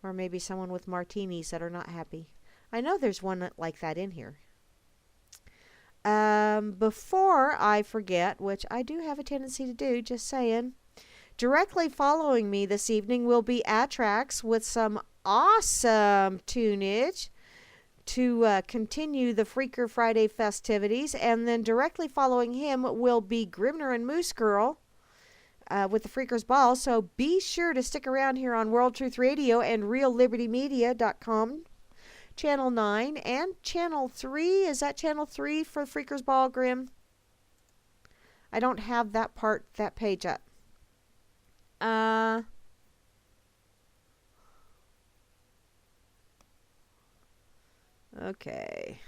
Or maybe someone with martinis that are not happy. I know there's one like that in here. Before I forget, which I do have a tendency to do, just saying, directly following me this evening will be Atrax with some awesome tunage to continue the Freaker Friday festivities. And then directly following him will be Grimner and Moose Girl with the Freakers Ball. So be sure to stick around here on World Truth Radio and RealLibertyMedia.com. Channel 9 and Channel 3. Is that Channel 3 for Freakers Ball, Grim? I don't have that page up. Okay.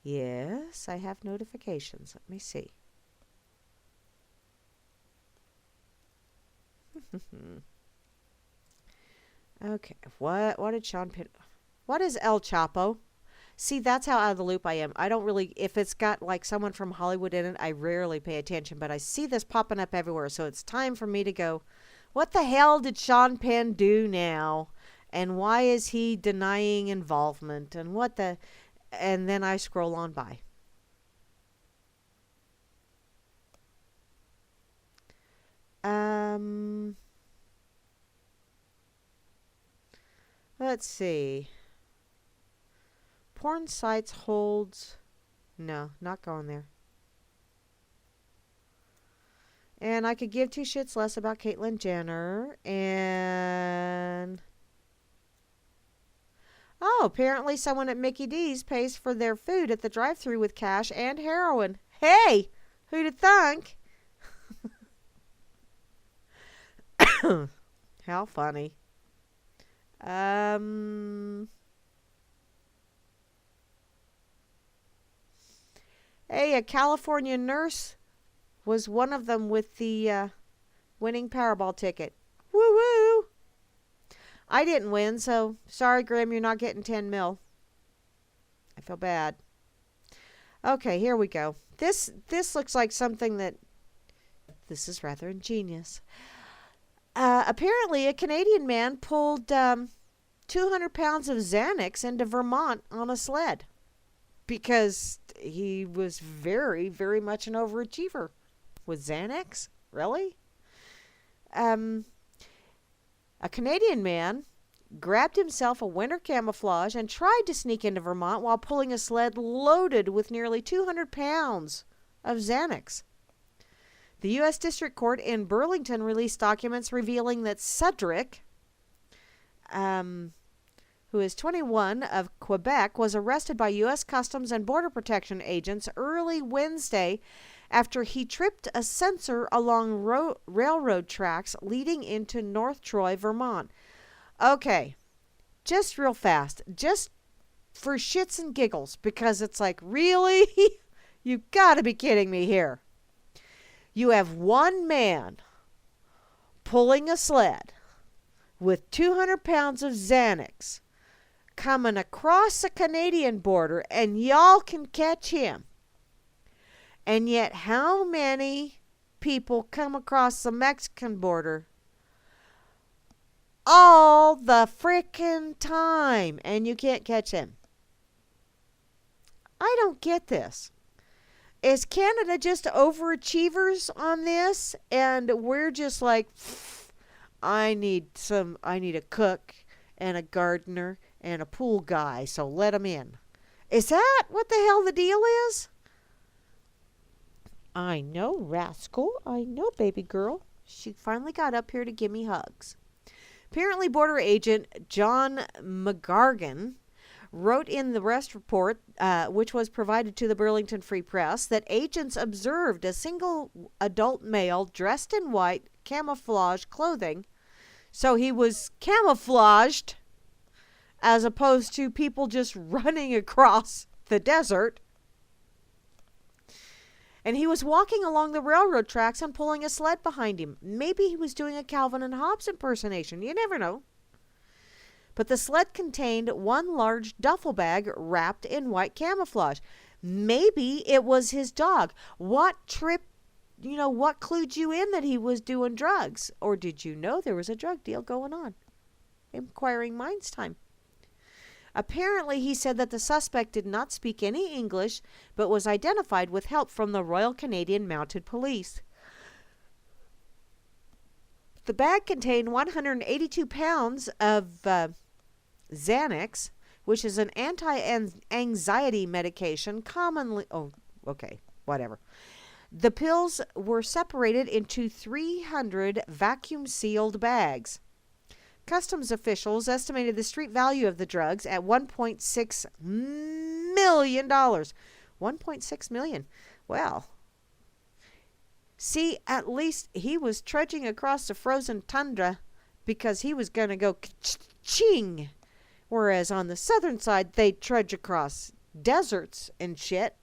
Yes, I have notifications. Let me see. Okay, what did Sean Penn... What is El Chapo? See, that's how out of the loop I am. I don't really... If it's got, like, someone from Hollywood in it, I rarely pay attention. But I see this popping up everywhere. So it's time for me to go, what the hell did Sean Penn do now? And why is he denying involvement? And what the... And then I scroll on by. Let's see. Porn sites holds... No, not going there. And I could give two shits less about Caitlyn Jenner. And... Oh, apparently someone at Mickey D's pays for their food at the drive-thru with cash and heroin. Hey! Who'd have thunk? How funny. Hey, a California nurse was one of them with the winning Powerball ticket. Woo-woo! I didn't win, so sorry, Grim, you're not getting 10 mil. I feel bad. Okay, here we go. This looks like something that... This is rather ingenious. Apparently, a Canadian man pulled 200 pounds of Xanax into Vermont on a sled because he was very, very much an overachiever. With Xanax? Really? A Canadian man grabbed himself a winter camouflage and tried to sneak into Vermont while pulling a sled loaded with nearly 200 pounds of Xanax. The U.S. District Court in Burlington released documents revealing that Cedric, who is 21, of Quebec, was arrested by U.S. Customs and Border Protection agents early Wednesday after he tripped a sensor along railroad tracks leading into North Troy, Vermont. Okay, just real fast, just for shits and giggles, because it's like, really? You gotta be kidding me here. You have one man pulling a sled with 200 pounds of Xanax coming across the Canadian border, and y'all can catch him. And yet, how many people come across the Mexican border all the frickin' time, and you can't catch him? I don't get this. Is Canada just overachievers on this, and we're just like, I need a cook and a gardener and a pool guy, so let them in. Is that what the hell the deal is? I know, rascal. I know, baby girl. She finally got up here to give me hugs. Apparently, border agent John McGargan wrote in the arrest report, which was provided to the Burlington Free Press, that agents observed a single adult male dressed in white camouflage clothing. So he was camouflaged as opposed to people just running across the desert. And he was walking along the railroad tracks and pulling a sled behind him. Maybe he was doing a Calvin and Hobbes impersonation. You never know. But the sled contained one large duffel bag wrapped in white camouflage. Maybe it was his dog. What clued you in that he was doing drugs? Or did you know there was a drug deal going on? Inquiring minds time. Apparently, he said that the suspect did not speak any English, but was identified with help from the Royal Canadian Mounted Police. The bag contained 182 pounds of Xanax, which is an anti-anxiety medication commonly... Oh, okay, whatever. The pills were separated into 300 vacuum-sealed bags. Customs officials estimated the street value of the drugs at $1.6 million. $1.6 million. Well, see, at least he was trudging across the frozen tundra because he was going to go ching. Whereas on the southern side, they trudge across deserts and shit,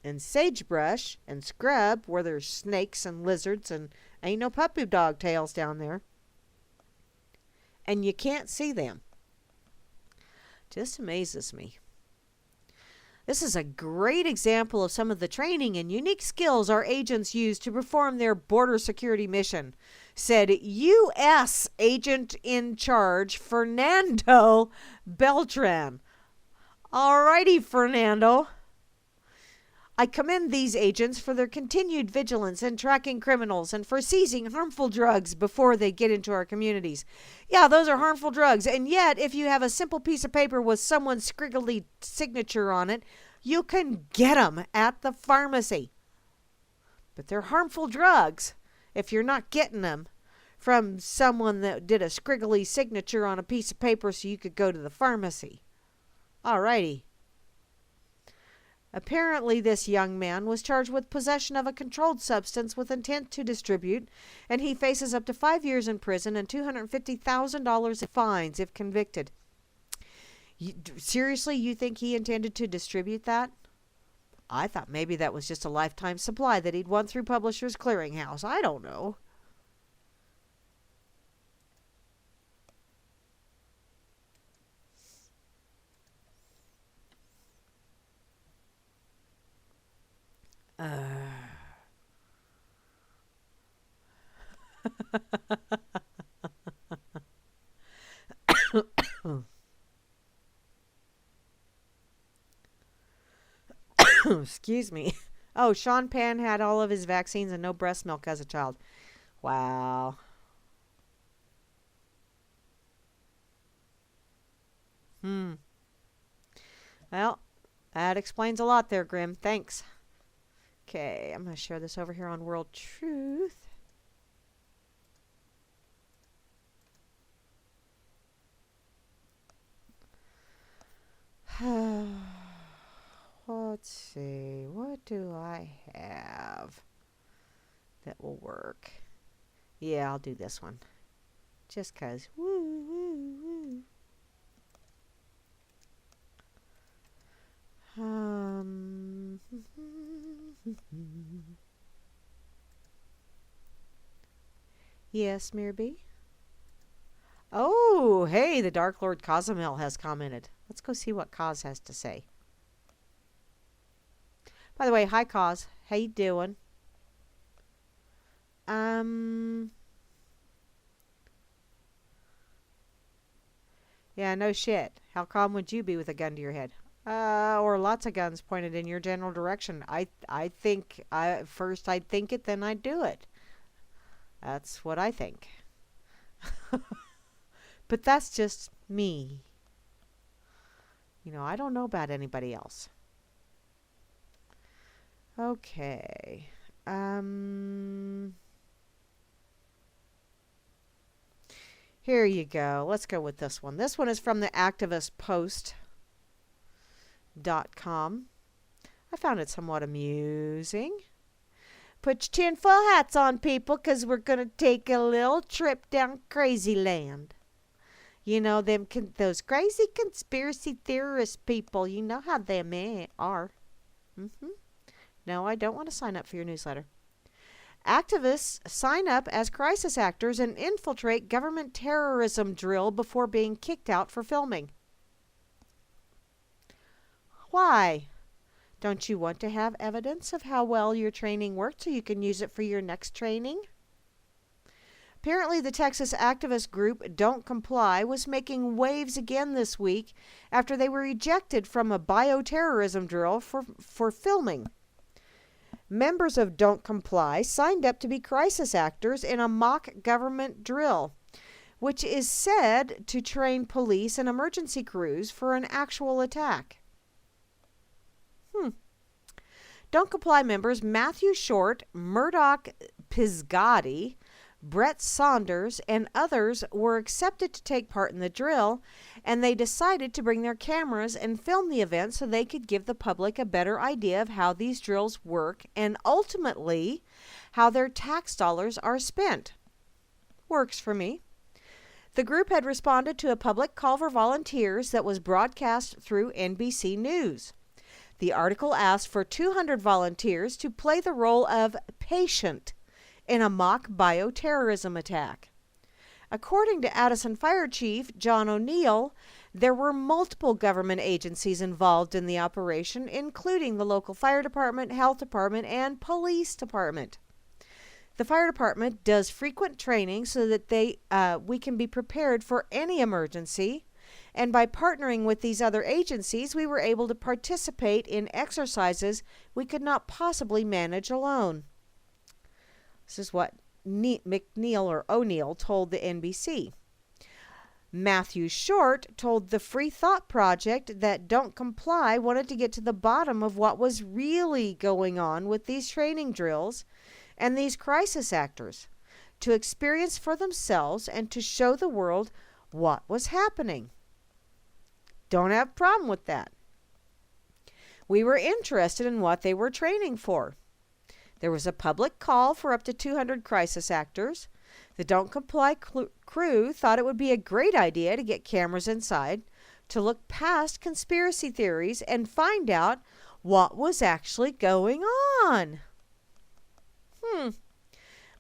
and sagebrush and scrub where there's snakes and lizards and ain't no puppy dog tails down there. And you can't see them. Just amazes me. This is a great example of some of the training and unique skills our agents use to perform their border security mission, said U.S. Agent in Charge Fernando Beltran. Alrighty, Fernando. I commend these agents for their continued vigilance in tracking criminals and for seizing harmful drugs before they get into our communities. Yeah, those are harmful drugs. And yet, if you have a simple piece of paper with someone's scriggly signature on it, you can get them at the pharmacy. But they're harmful drugs if you're not getting them from someone that did a scriggly signature on a piece of paper so you could go to the pharmacy. Alrighty. Apparently, this young man was charged with possession of a controlled substance with intent to distribute, and he faces up to 5 years in prison and $250,000 in fines if convicted. Seriously, you think he intended to distribute that? I thought maybe that was just a lifetime supply that he'd won through Publishers Clearinghouse. I don't know. Excuse me. Oh, Sean Penn had all of his vaccines and no breast milk as a child. Wow. Well, that explains a lot there, Grim. Thanks. Okay, I'm going to share this over here on World Truth. Let's see. What do I have that will work? Yeah, I'll do this one. Just 'cause. Woo, woo, woo. Yes, Mirby? Oh, hey, the Dark Lord Cozumel has commented. Let's go see what Cos has to say. By the way, hi, Cos. How you doing? Yeah, no shit. How calm would you be with a gun to your head? Or lots of guns pointed in your general direction. I think, first I'd think it, then I'd do it. That's what I think. But that's just me. I don't know about anybody else. Okay. Here you go. Let's go with this one. This one is from the activistpost.com. I found it somewhat amusing. Put your tinfoil hats on, people, because we're going to take a little trip down crazy land. Those crazy conspiracy theorist people, you know how they are. No, I don't want to sign up for your newsletter. Activists sign up as crisis actors and infiltrate government terrorism drill before being kicked out for filming. Why? Don't you want to have evidence of how well your training worked so you can use it for your next training? Apparently, the Texas activist group Don't Comply was making waves again this week after they were ejected from a bioterrorism drill for filming. Members of Don't Comply signed up to be crisis actors in a mock government drill, which is said to train police and emergency crews for an actual attack. Don't Comply members Matthew Short, Murdoch Pisgatti, Brett Saunders, and others were accepted to take part in the drill, and they decided to bring their cameras and film the event so they could give the public a better idea of how these drills work and ultimately how their tax dollars are spent. Works for me. The group had responded to a public call for volunteers that was broadcast through NBC News. The article asked for 200 volunteers to play the role of patient in a mock bioterrorism attack. According to Addison Fire Chief John O'Neill, there were multiple government agencies involved in the operation, including the local fire department, health department, and police department. The fire department does frequent training so that we can be prepared for any emergency, and by partnering with these other agencies, we were able to participate in exercises we could not possibly manage alone. This is what O'Neill told the NBC. Matthew Short told the Free Thought Project that Don't Comply wanted to get to the bottom of what was really going on with these training drills and these crisis actors, to experience for themselves and to show the world what was happening. Don't have a problem with that. We were interested in what they were training for. There was a public call for up to 200 crisis actors. The Don't Comply crew thought it would be a great idea to get cameras inside, to look past conspiracy theories and find out what was actually going on.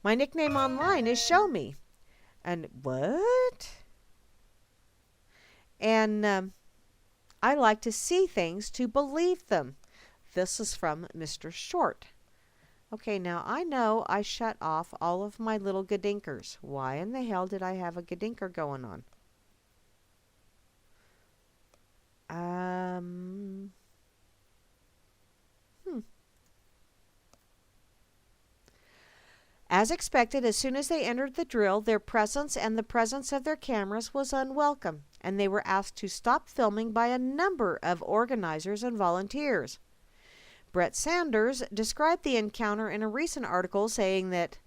My nickname online is Show Me. And what? And I like to see things to believe them. This is from Mr. Short. Okay, now I know I shut off all of my little gadinkers. Why in the hell did I have a gadinker going on? As expected, as soon as they entered the drill, their presence and the presence of their cameras was unwelcome, and they were asked to stop filming by a number of organizers and volunteers. Brett Sanders described the encounter in a recent article, saying that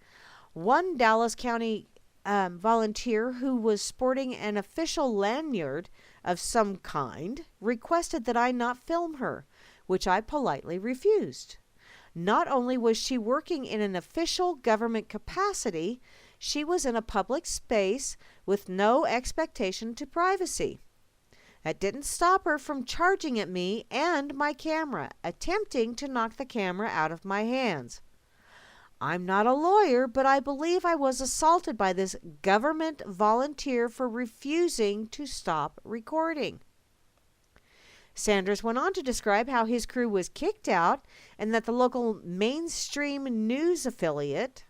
one Dallas County volunteer who was sporting an official lanyard of some kind requested that I not film her, which I politely refused. Not only was she working in an official government capacity, she was in a public space with no expectation to privacy. That didn't stop her from charging at me and my camera, attempting to knock the camera out of my hands. I'm not a lawyer, but I believe I was assaulted by this government volunteer for refusing to stop recording. Sanders went on to describe how his crew was kicked out and that the local mainstream news affiliate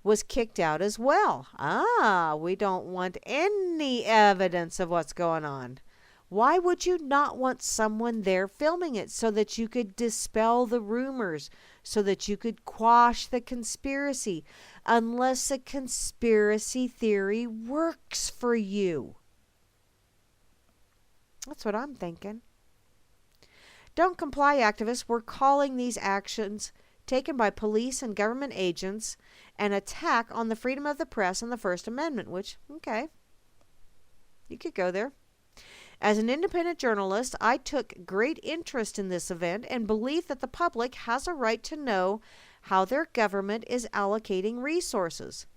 was kicked out as well. We don't want any evidence of what's going on. Why would you not want someone there filming it so that you could dispel the rumors, so that you could quash the conspiracy, unless a conspiracy theory works for you? That's what I'm thinking. Don't comply activists were calling these actions taken by police and government agents an attack on the freedom of the press and the First Amendment, which, okay, you could go there. As an independent journalist, I took great interest in this event and believe that the public has a right to know how their government is allocating resources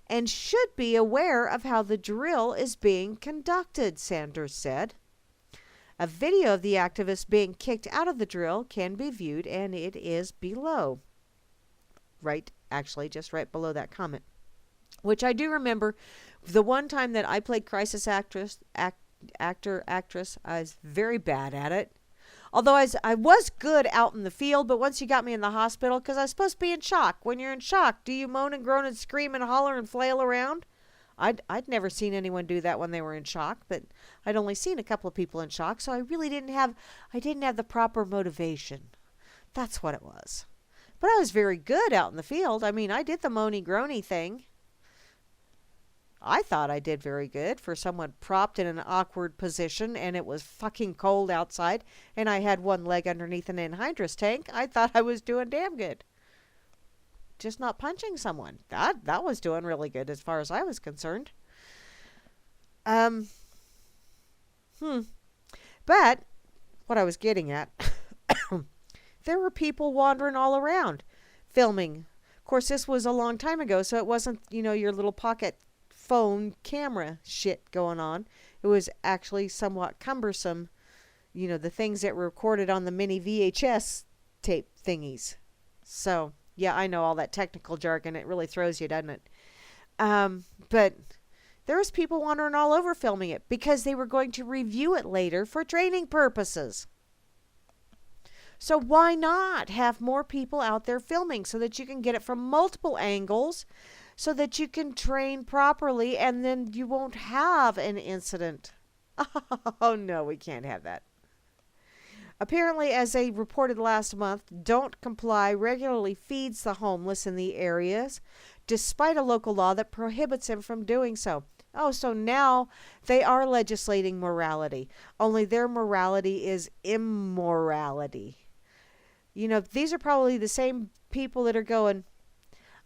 and should be aware of how the drill is being conducted, Sanders said. A video of the activists being kicked out of the drill can be viewed, and it is below. Just right below that comment. Which I do remember the one time that I played crisis actress, I was very bad at it. Although I was good out in the field, but once you got me in the hospital, because I was supposed to be in shock. When you're in shock, do you moan and groan and scream and holler and flail around? I'd never seen anyone do that when they were in shock, but I'd only seen a couple of people in shock, so I really didn't have the proper motivation. That's what it was. But I was very good out in the field. I mean, I did the moany groany thing. I thought I did very good for someone propped in an awkward position and it was fucking cold outside and I had one leg underneath an anhydrous tank. I thought I was doing damn good. Just not punching someone. That was doing really good as far as I was concerned. But what I was getting at, there were people wandering all around filming. Of course, this was a long time ago, so it wasn't, your little pocket phone camera shit going on. It was actually somewhat cumbersome, the things that were recorded on the mini VHS tape thingies. So, yeah, I know all that technical jargon. It really throws you, doesn't it? But there was people wandering all over filming it because they were going to review it later for training purposes. So why not have more people out there filming so that you can get it from multiple angles so that you can train properly and then you won't have an incident? Oh, no, we can't have that. Apparently, as they reported last month, Don't Comply regularly feeds the homeless in the areas, despite a local law that prohibits them from doing so. Oh, so now they are legislating morality. Only their morality is immorality. These are probably the same people that are going,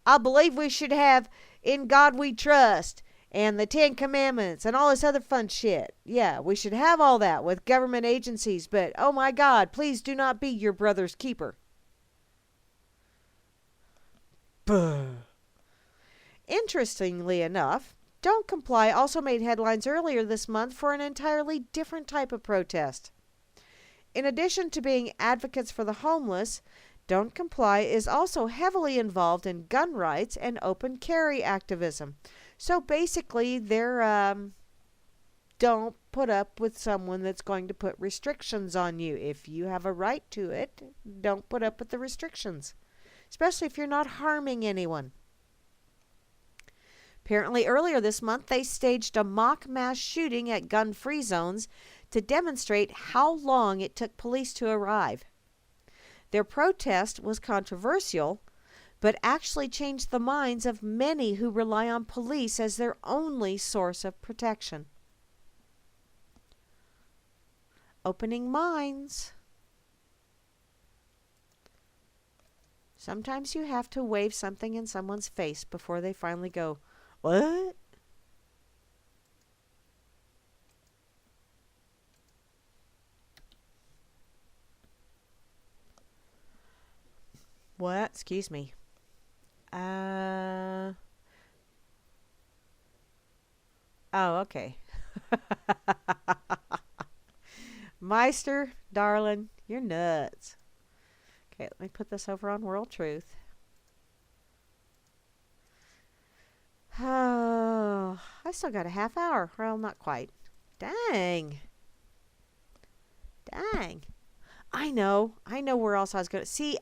I believe we should have In God We Trust and the 10 Commandments and all this other fun shit. Yeah, we should have all that with government agencies, but oh my God, please do not be your brother's keeper. Interestingly enough, Don't Comply also made headlines earlier this month for an entirely different type of protest. In addition to being advocates for the homeless, Don't Comply is also heavily involved in gun rights and open carry activism. So basically, they're don't put up with someone that's going to put restrictions on you. If you have a right to it, don't put up with the restrictions, especially if you're not harming anyone. Apparently, earlier this month, they staged a mock mass shooting at gun-free zones to demonstrate how long it took police to arrive. Their protest was controversial, but actually changed the minds of many who rely on police as their only source of protection. Opening minds. Sometimes you have to wave something in someone's face before they finally go, "What?" What? Excuse me. Oh, okay. Meister, darling, you're nuts. Okay, let me put this over on World Truth. Oh, I still got a half hour. Well, not quite. Dang. I know where else I was going to... See,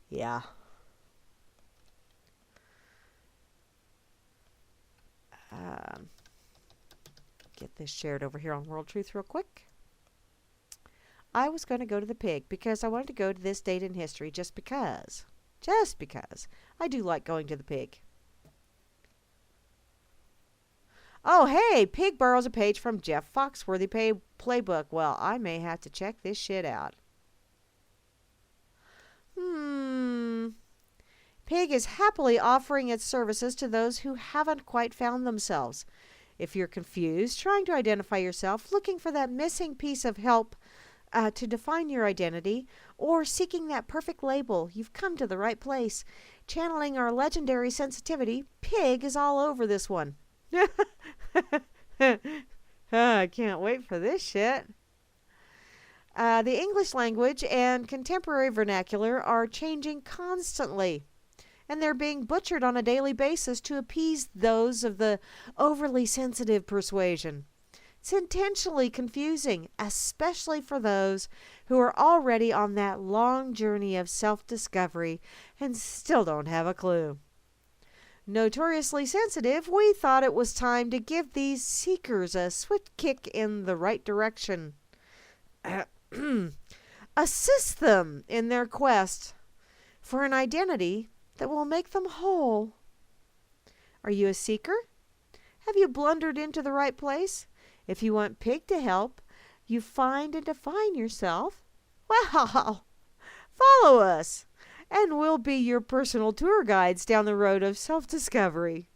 yeah. Get this shared over here on World Truth real quick. I was going to go to the pig because I wanted to go to this date in history just because. Just because. I do like going to the pig. Oh, hey, Pig borrows a page from Jeff Foxworthy playbook. Well, I may have to check this shit out. Pig is happily offering its services to those who haven't quite found themselves. If you're confused, trying to identify yourself, looking for that missing piece of help to define your identity, or seeking that perfect label, you've come to the right place. Channeling our legendary sensitivity, Pig is all over this one. I can't wait for this shit. The English language and contemporary vernacular are changing constantly, and they're being butchered on a daily basis to appease those of the overly sensitive persuasion. It's intentionally confusing, especially for those who are already on that long journey of self-discovery and still don't have a clue. Notoriously sensitive, we thought it was time to give these seekers a swift kick in the right direction. Assist them in their quest for an identity that will make them whole. Are you a seeker? Have you blundered into the right place? If you want Pig to help you find and define yourself, well, follow us, and we'll be your personal tour guides down the road of self-discovery.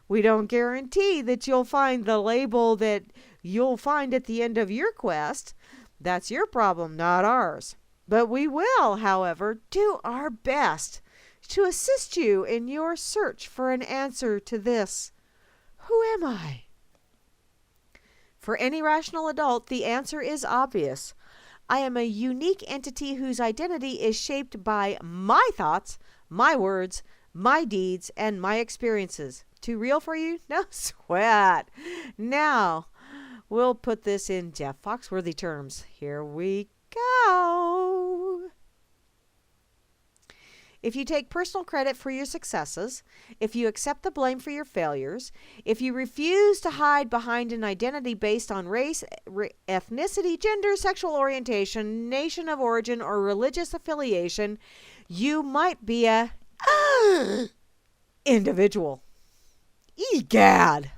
We don't guarantee that you'll find the label that you'll find at the end of your quest. That's your problem, not ours. But we will, however, do our best to assist you in your search for an answer to this: who am I? For any rational adult, the answer is obvious. I am a unique entity whose identity is shaped by my thoughts, my words, my deeds, and my experiences. Too real for you? No sweat. Now, we'll put this in Jeff Foxworthy terms. Here we go. If you take personal credit for your successes, if you accept the blame for your failures, if you refuse to hide behind an identity based on race, ethnicity, gender, sexual orientation, nation of origin, or religious affiliation, you might be a individual. Egad!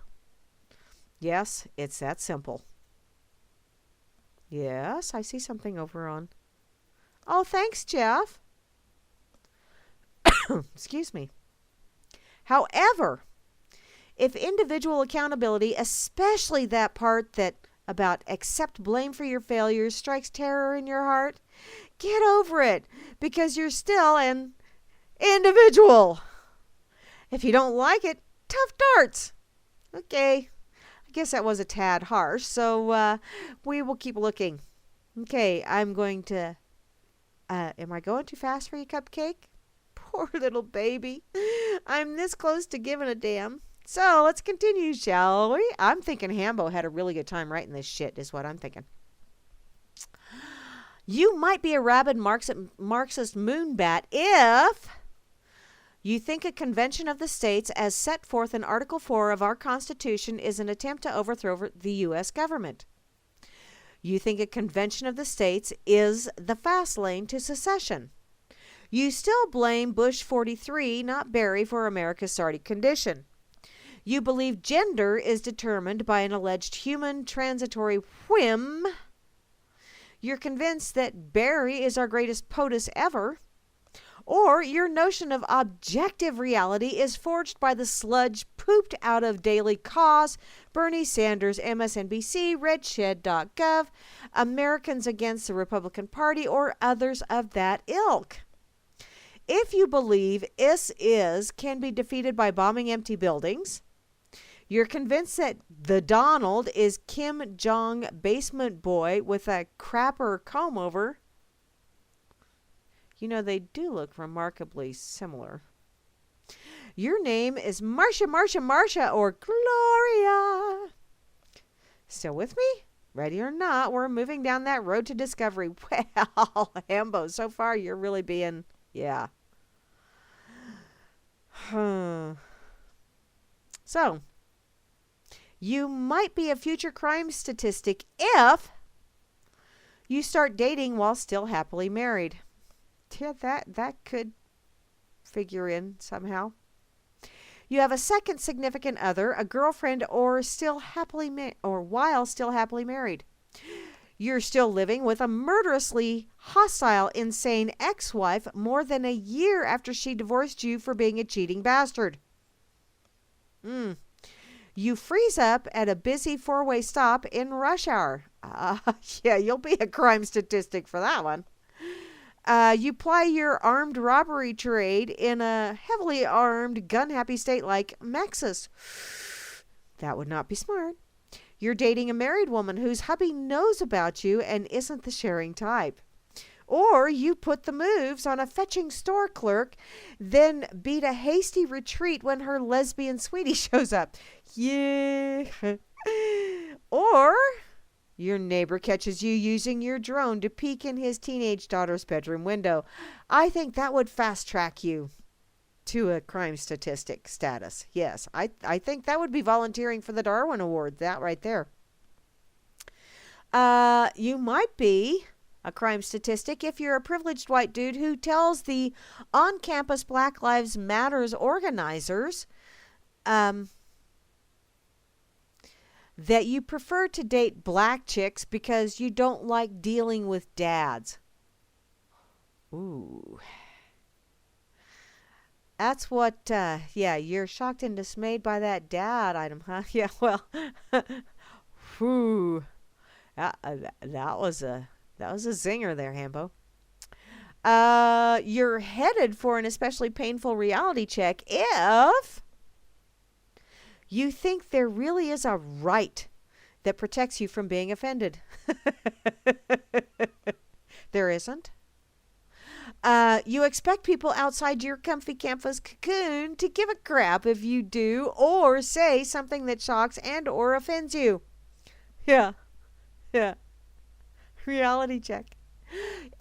Yes, it's that simple. Yes, I see something over on. Oh, thanks, Jeff. Excuse me. However, if individual accountability, especially that part that about accept blame for your failures, strikes terror in your heart, get over it, because you're still an individual. If you don't like it, tough darts. Okay, I guess that was a tad harsh, so we will keep looking. Okay, I'm going to... am I going too fast for you, Cupcake? Poor little baby. I'm this close to giving a damn. So let's continue, shall we? I'm thinking Hambo had a really good time writing this shit, is what I'm thinking. You might be a rabid Marxist moonbat if you think a convention of the states as set forth in Article 4 of our Constitution is an attempt to overthrow the U.S. government. You think a convention of the states is the fast lane to secession. You still blame Bush 43, not Barry, for America's sorry condition. You believe gender is determined by an alleged human transitory whim. You're convinced that Barry is our greatest POTUS ever. Or your notion of objective reality is forged by the sludge pooped out of Daily Cause, Bernie Sanders, MSNBC, redshed.gov, Americans Against the Republican Party, or others of that ilk. If you believe is can be defeated by bombing empty buildings, you're convinced that the Donald is Kim Jong basement boy with a crapper comb over. You know, they do look remarkably similar. Your name is Marsha, or Gloria. Still with me? Ready or not, we're moving down that road to discovery. Well, Hambo, so far you're really being... yeah. So, you might be a future crime statistic if you start dating while still happily married. Yeah, that could figure in somehow. You have a second significant other, a girlfriend, or while still happily married. You're still living with a murderously hostile, insane ex-wife more than a year after she divorced you for being a cheating bastard. You freeze up at a busy four-way stop in rush hour. Yeah, you'll be a crime statistic for that one. You ply your armed robbery trade in a heavily armed, gun-happy state like Texas. That would not be smart. You're dating a married woman whose hubby knows about you and isn't the sharing type. Or you put the moves on a fetching store clerk, then beat a hasty retreat when her lesbian sweetie shows up. Yeah. Or your neighbor catches you using your drone to peek in his teenage daughter's bedroom window. I think that would fast track you to a crime statistic status. Yes, I think that would be volunteering for the Darwin Award, that right there. You might be a crime statistic if you're a privileged white dude who tells the on-campus Black Lives Matters organizers that you prefer to date black chicks because you don't like dealing with dads. Ooh. That's what, you're shocked and dismayed by that dad item, huh? Yeah, well, whew. That was a zinger there, Hambo. You're headed for an especially painful reality check if you think there really is a right that protects you from being offended. There isn't. You expect people outside your comfy campus cocoon to give a crap if you do or say something that shocks and or offends you. Yeah. Reality check.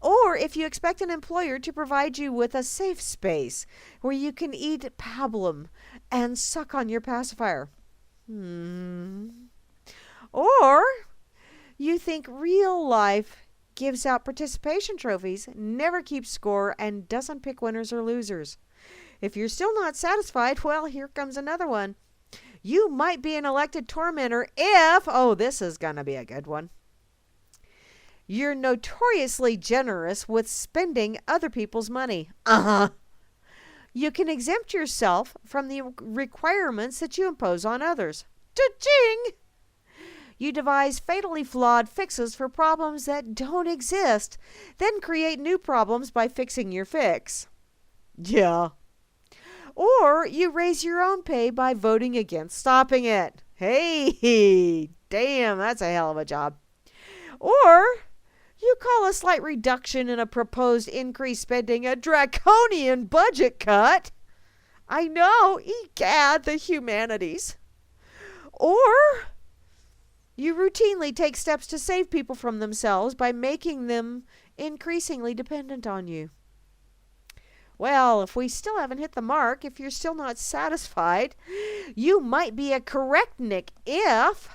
Or if you expect an employer to provide you with a safe space where you can eat pablum and suck on your pacifier. Or you think real life gives out participation trophies, never keeps score, and doesn't pick winners or losers. If you're still not satisfied, well, here comes another one. You might be an elected tormentor if, this is going to be a good one. You're notoriously generous with spending other people's money. You can exempt yourself from the requirements that you impose on others. Cha-ching! You devise fatally flawed fixes for problems that don't exist, then create new problems by fixing your fix. Yeah. Or you raise your own pay by voting against stopping it. Hey, damn, that's a hell of a job. Or you call a slight reduction in a proposed increased spending a draconian budget cut. I know, egad, the humanities. Or you routinely take steps to save people from themselves by making them increasingly dependent on you. Well, if we still haven't hit the mark, if you're still not satisfied, you might be a correctnik if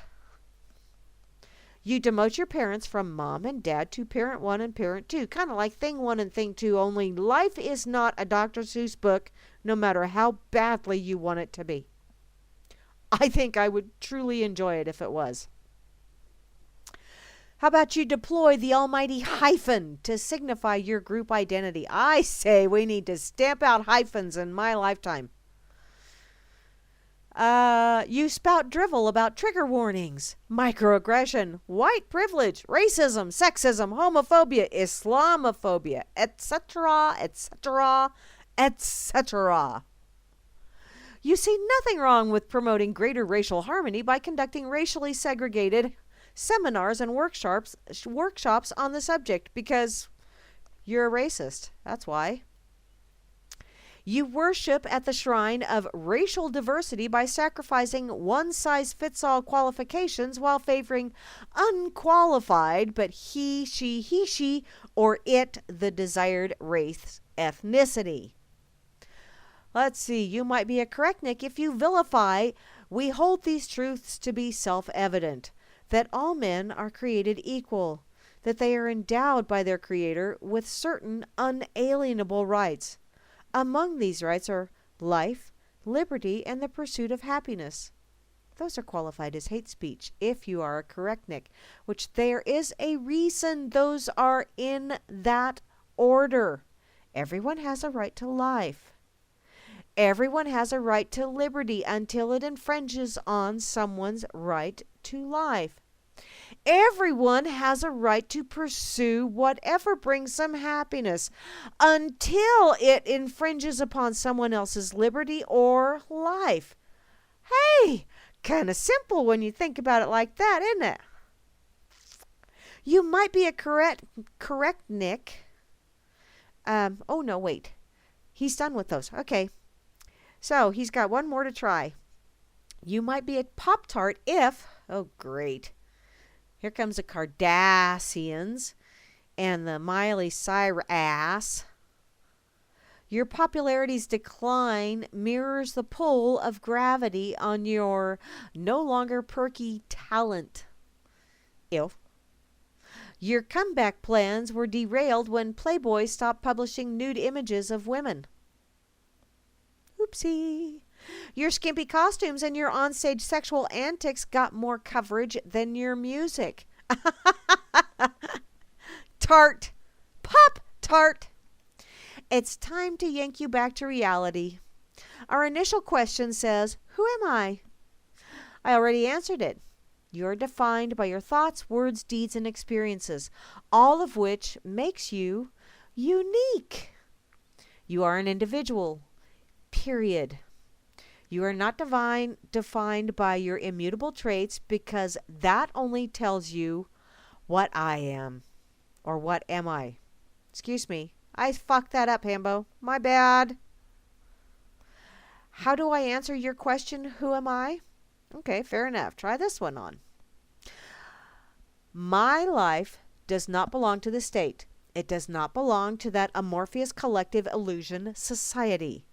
you demote your parents from mom and dad to parent 1 and parent 2. Kind of like thing 1 and thing 2, only life is not a Dr. Seuss book, no matter how badly you want it to be. I think I would truly enjoy it if it was. How about you deploy the almighty hyphen to signify your group identity? I say we need to stamp out hyphens in my lifetime. You spout drivel about trigger warnings, microaggression, white privilege, racism, sexism, homophobia, Islamophobia, etc., etc., etc. You see nothing wrong with promoting greater racial harmony by conducting racially segregated seminars and workshops on the subject because you're a racist. That's why. You worship at the shrine of racial diversity by sacrificing one-size-fits-all qualifications while favoring unqualified but he, she, or it, the desired race, ethnicity. Let's see, you might be a correctnik if you vilify, we hold these truths to be self-evident, that all men are created equal, that they are endowed by their Creator with certain unalienable rights. Among these rights are life, liberty, and the pursuit of happiness. Those are qualified as hate speech if you are a correctnik, which there is a reason those are in that order. Everyone has a right to life. Everyone has a right to liberty until it infringes on someone's right to life. Everyone has a right to pursue whatever brings them happiness until it infringes upon someone else's liberty or life. Hey, kind of simple when you think about it like that, isn't it? You might be a correct Nick. Oh, no, wait. He's done with those. Okay. So he's got one more to try. You might be a Pop-Tart if... Oh, great. Here comes the Kardashians and the Miley Cyrus. Your popularity's decline mirrors the pull of gravity on your no longer perky talent. Ew. Your comeback plans were derailed when Playboy stopped publishing nude images of women. Oopsie. Your skimpy costumes and your onstage sexual antics got more coverage than your music. Tart. Pop-Tart. It's time to yank you back to reality. Our initial question says, who am I? I already answered it. You're defined by your thoughts, words, deeds, and experiences, all of which makes you unique. You are an individual. Period. You are not defined by your immutable traits because that only tells you what I am. Or what am I? Excuse me. I fucked that up, Hambo. My bad. How do I answer your question, who am I? Okay, fair enough. Try this one on. My life does not belong to the state. It does not belong to that amorphous collective illusion, society.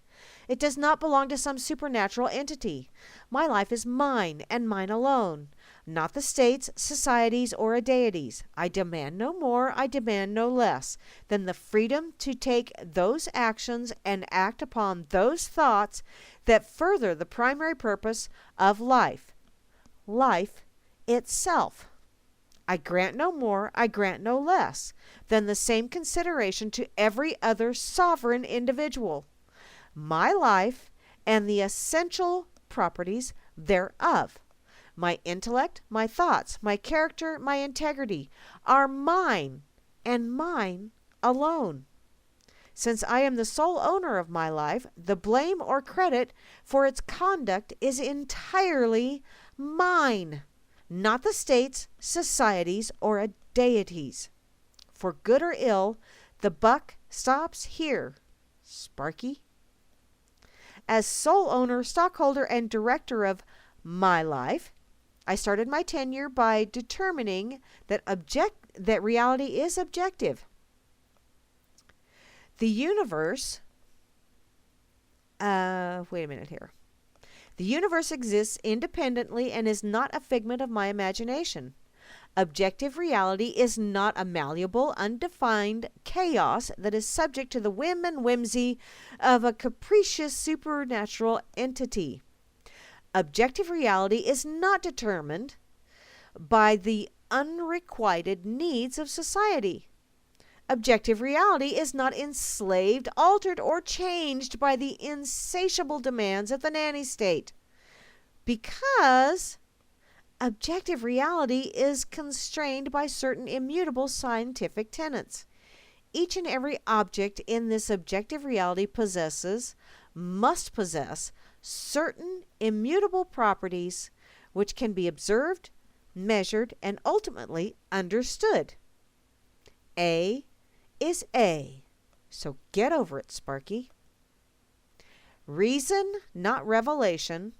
It does not belong to some supernatural entity. My life is mine and mine alone, not the states, societies, or a deity's. I demand no more, I demand no less than the freedom to take those actions and act upon those thoughts that further the primary purpose of life, life itself. I grant no more, I grant no less than the same consideration to every other sovereign individual. My life and the essential properties thereof, my intellect, my thoughts, my character, my integrity, are mine and mine alone. Since I am the sole owner of my life, the blame or credit for its conduct is entirely mine, not the state's, society's, or a deity's. For good or ill, the buck stops here, Sparky. As sole owner, stockholder, and director of my life, I started my tenure by determining that reality is objective. The universe, wait a minute here. The universe exists independently and is not a figment of my imagination. Objective reality is not a malleable, undefined chaos that is subject to the whim and whimsy of a capricious supernatural entity. Objective reality is not determined by the unrequited needs of society. Objective reality is not enslaved, altered, or changed by the insatiable demands of the nanny state. Because objective reality is constrained by certain immutable scientific tenets. Each and every object in this objective reality must possess certain immutable properties which can be observed, measured, and ultimately understood. A is A, so get over it, Sparky. Reason, not revelation,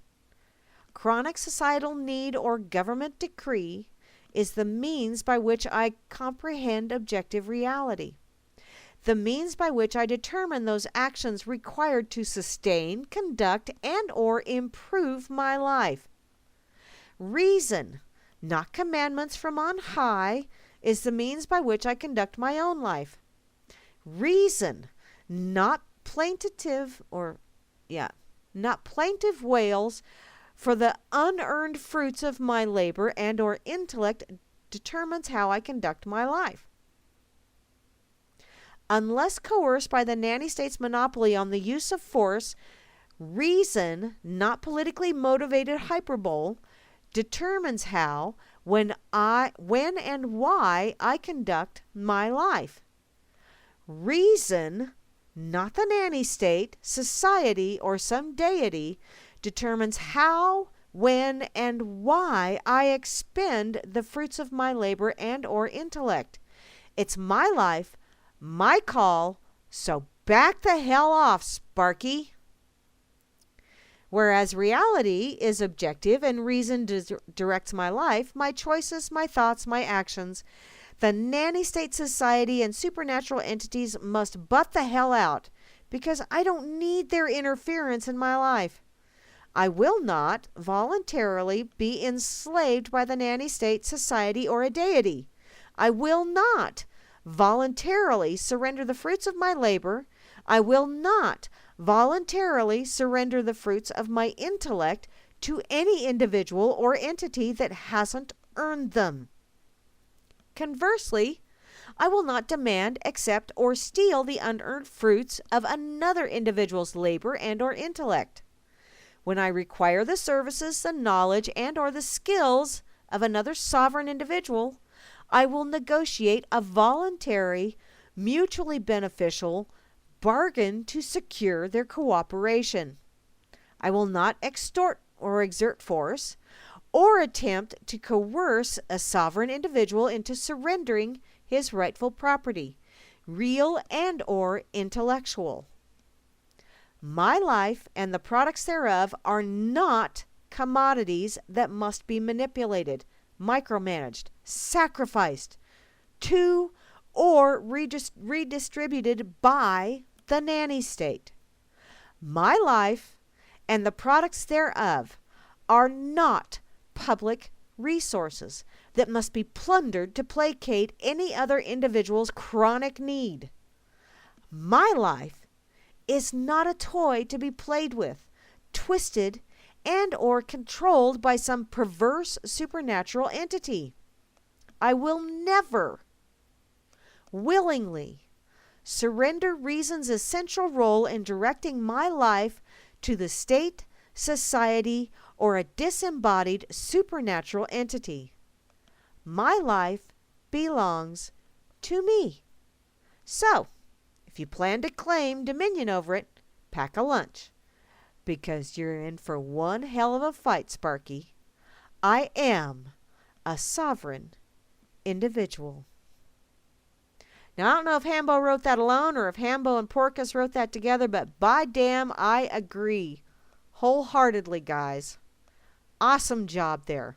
chronic societal need or government decree is the means by which I comprehend objective reality. The means by which I determine those actions required to sustain, conduct, and or improve my life. Reason, not commandments from on high, is the means by which I conduct my own life. Reason, not not plaintive wails, for the unearned fruits of my labor and or intellect determines how I conduct my life. Unless coerced by the nanny state's monopoly on the use of force, reason, not politically motivated hyperbole, determines how, when and why I conduct my life. Reason, not the nanny state, society, or some deity, determines how, when, and why I expend the fruits of my labor and or intellect. It's my life, my call, so back the hell off, Sparky. Whereas reality is objective and reason directs my life, my choices, my thoughts, my actions, the nanny state society and supernatural entities must butt the hell out because I don't need their interference in my life. I will not voluntarily be enslaved by the nanny state society or a deity. I will not voluntarily surrender the fruits of my labor. I will not voluntarily surrender the fruits of my intellect to any individual or entity that hasn't earned them. Conversely, I will not demand, accept, or steal the unearned fruits of another individual's labor and or intellect. When I require the services, the knowledge, and or the skills of another sovereign individual, I will negotiate a voluntary, mutually beneficial bargain to secure their cooperation. I will not extort or exert force or attempt to coerce a sovereign individual into surrendering his rightful property, real and or intellectual. My life and the products thereof are not commodities that must be manipulated, micromanaged, sacrificed to or redistributed by the nanny state. My life and the products thereof are not public resources that must be plundered to placate any other individual's chronic need. My life is not a toy to be played with, twisted, and or controlled by some perverse supernatural entity. I will never willingly surrender reason's essential role in directing my life to the state, society, or a disembodied supernatural entity. My life belongs to me. So, if you plan to claim dominion over it, pack a lunch, because you're in for one hell of a fight, Sparky. I am a sovereign individual. Now, I don't know if Hambo wrote that alone or if Hambo and Porcus wrote that together, but by damn, I agree wholeheartedly, guys. Awesome job there.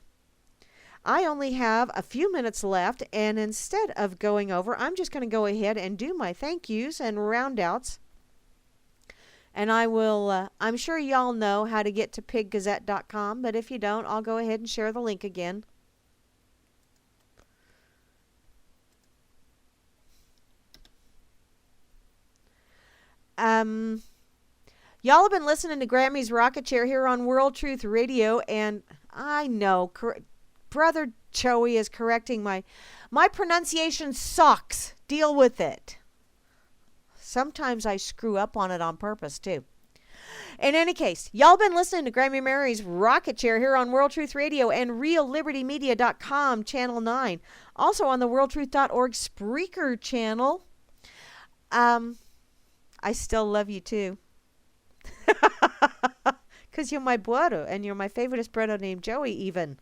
I only have a few minutes left, and instead of going over, I'm just going to go ahead and do my thank yous and roundouts. And I will, I'm sure y'all know how to get to piggazette.com, but if you don't, I'll go ahead and share the link again. Y'all have been listening to Grammy's Rocket Chair here on World Truth Radio, and I know Brother Joey is correcting my pronunciation sucks. Deal with it. Sometimes I screw up on it on purpose, too. In any case, y'all been listening to Grammy Mary's Rocket Chair here on World Truth Radio and RealLibertyMedia.com, Channel 9. Also on the WorldTruth.org Spreaker channel. I still love you, too. Because you're my brother, and you're my favorite brother named Joey, even.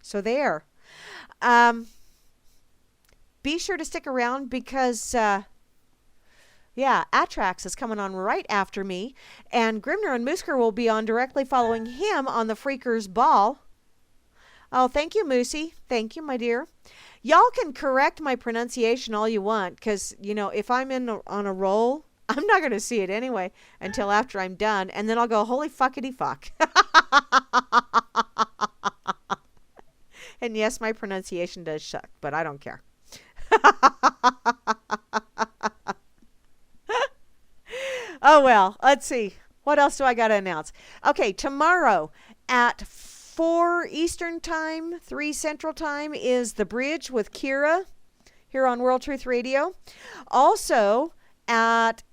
So there. Be sure to stick around because, Atrax is coming on right after me. And Grimner and Moosker will be on directly following him on the Freakers Ball. Oh, thank you, Moosey. Thank you, my dear. Y'all can correct my pronunciation all you want because, if I'm on a roll, I'm not going to see it anyway until after I'm done. And then I'll go, holy fuckity fuck. And yes, my pronunciation does suck, but I don't care. Oh, well, let's see. What else do I got to announce? Okay, tomorrow at 4 Eastern Time, 3 Central Time is The Bridge with Kira here on World Truth Radio. Also at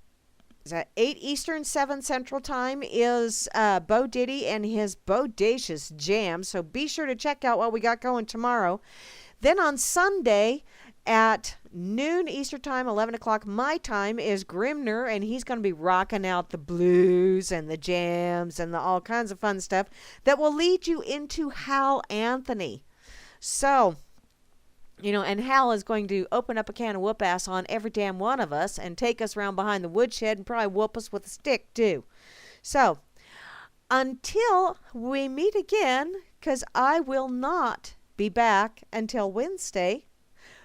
8 Eastern, 7 Central Time is Bo Diddy and his Bodacious Jam. So be sure to check out what we got going tomorrow. Then on Sunday at noon Eastern Time, 11 o'clock my time, is Grimner, and he's going to be rocking out the blues and the jams and all kinds of fun stuff that will lead you into Hal Anthony. So, and Hal is going to open up a can of whoop ass on every damn one of us and take us around behind the woodshed and probably whoop us with a stick too. So, until we meet again, because I will not be back until Wednesday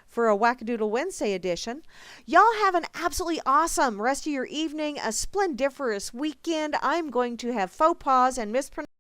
for a Wackadoodle Wednesday edition. Y'all have an absolutely awesome rest of your evening, a splendiferous weekend. I'm going to have faux pas and mispronunciation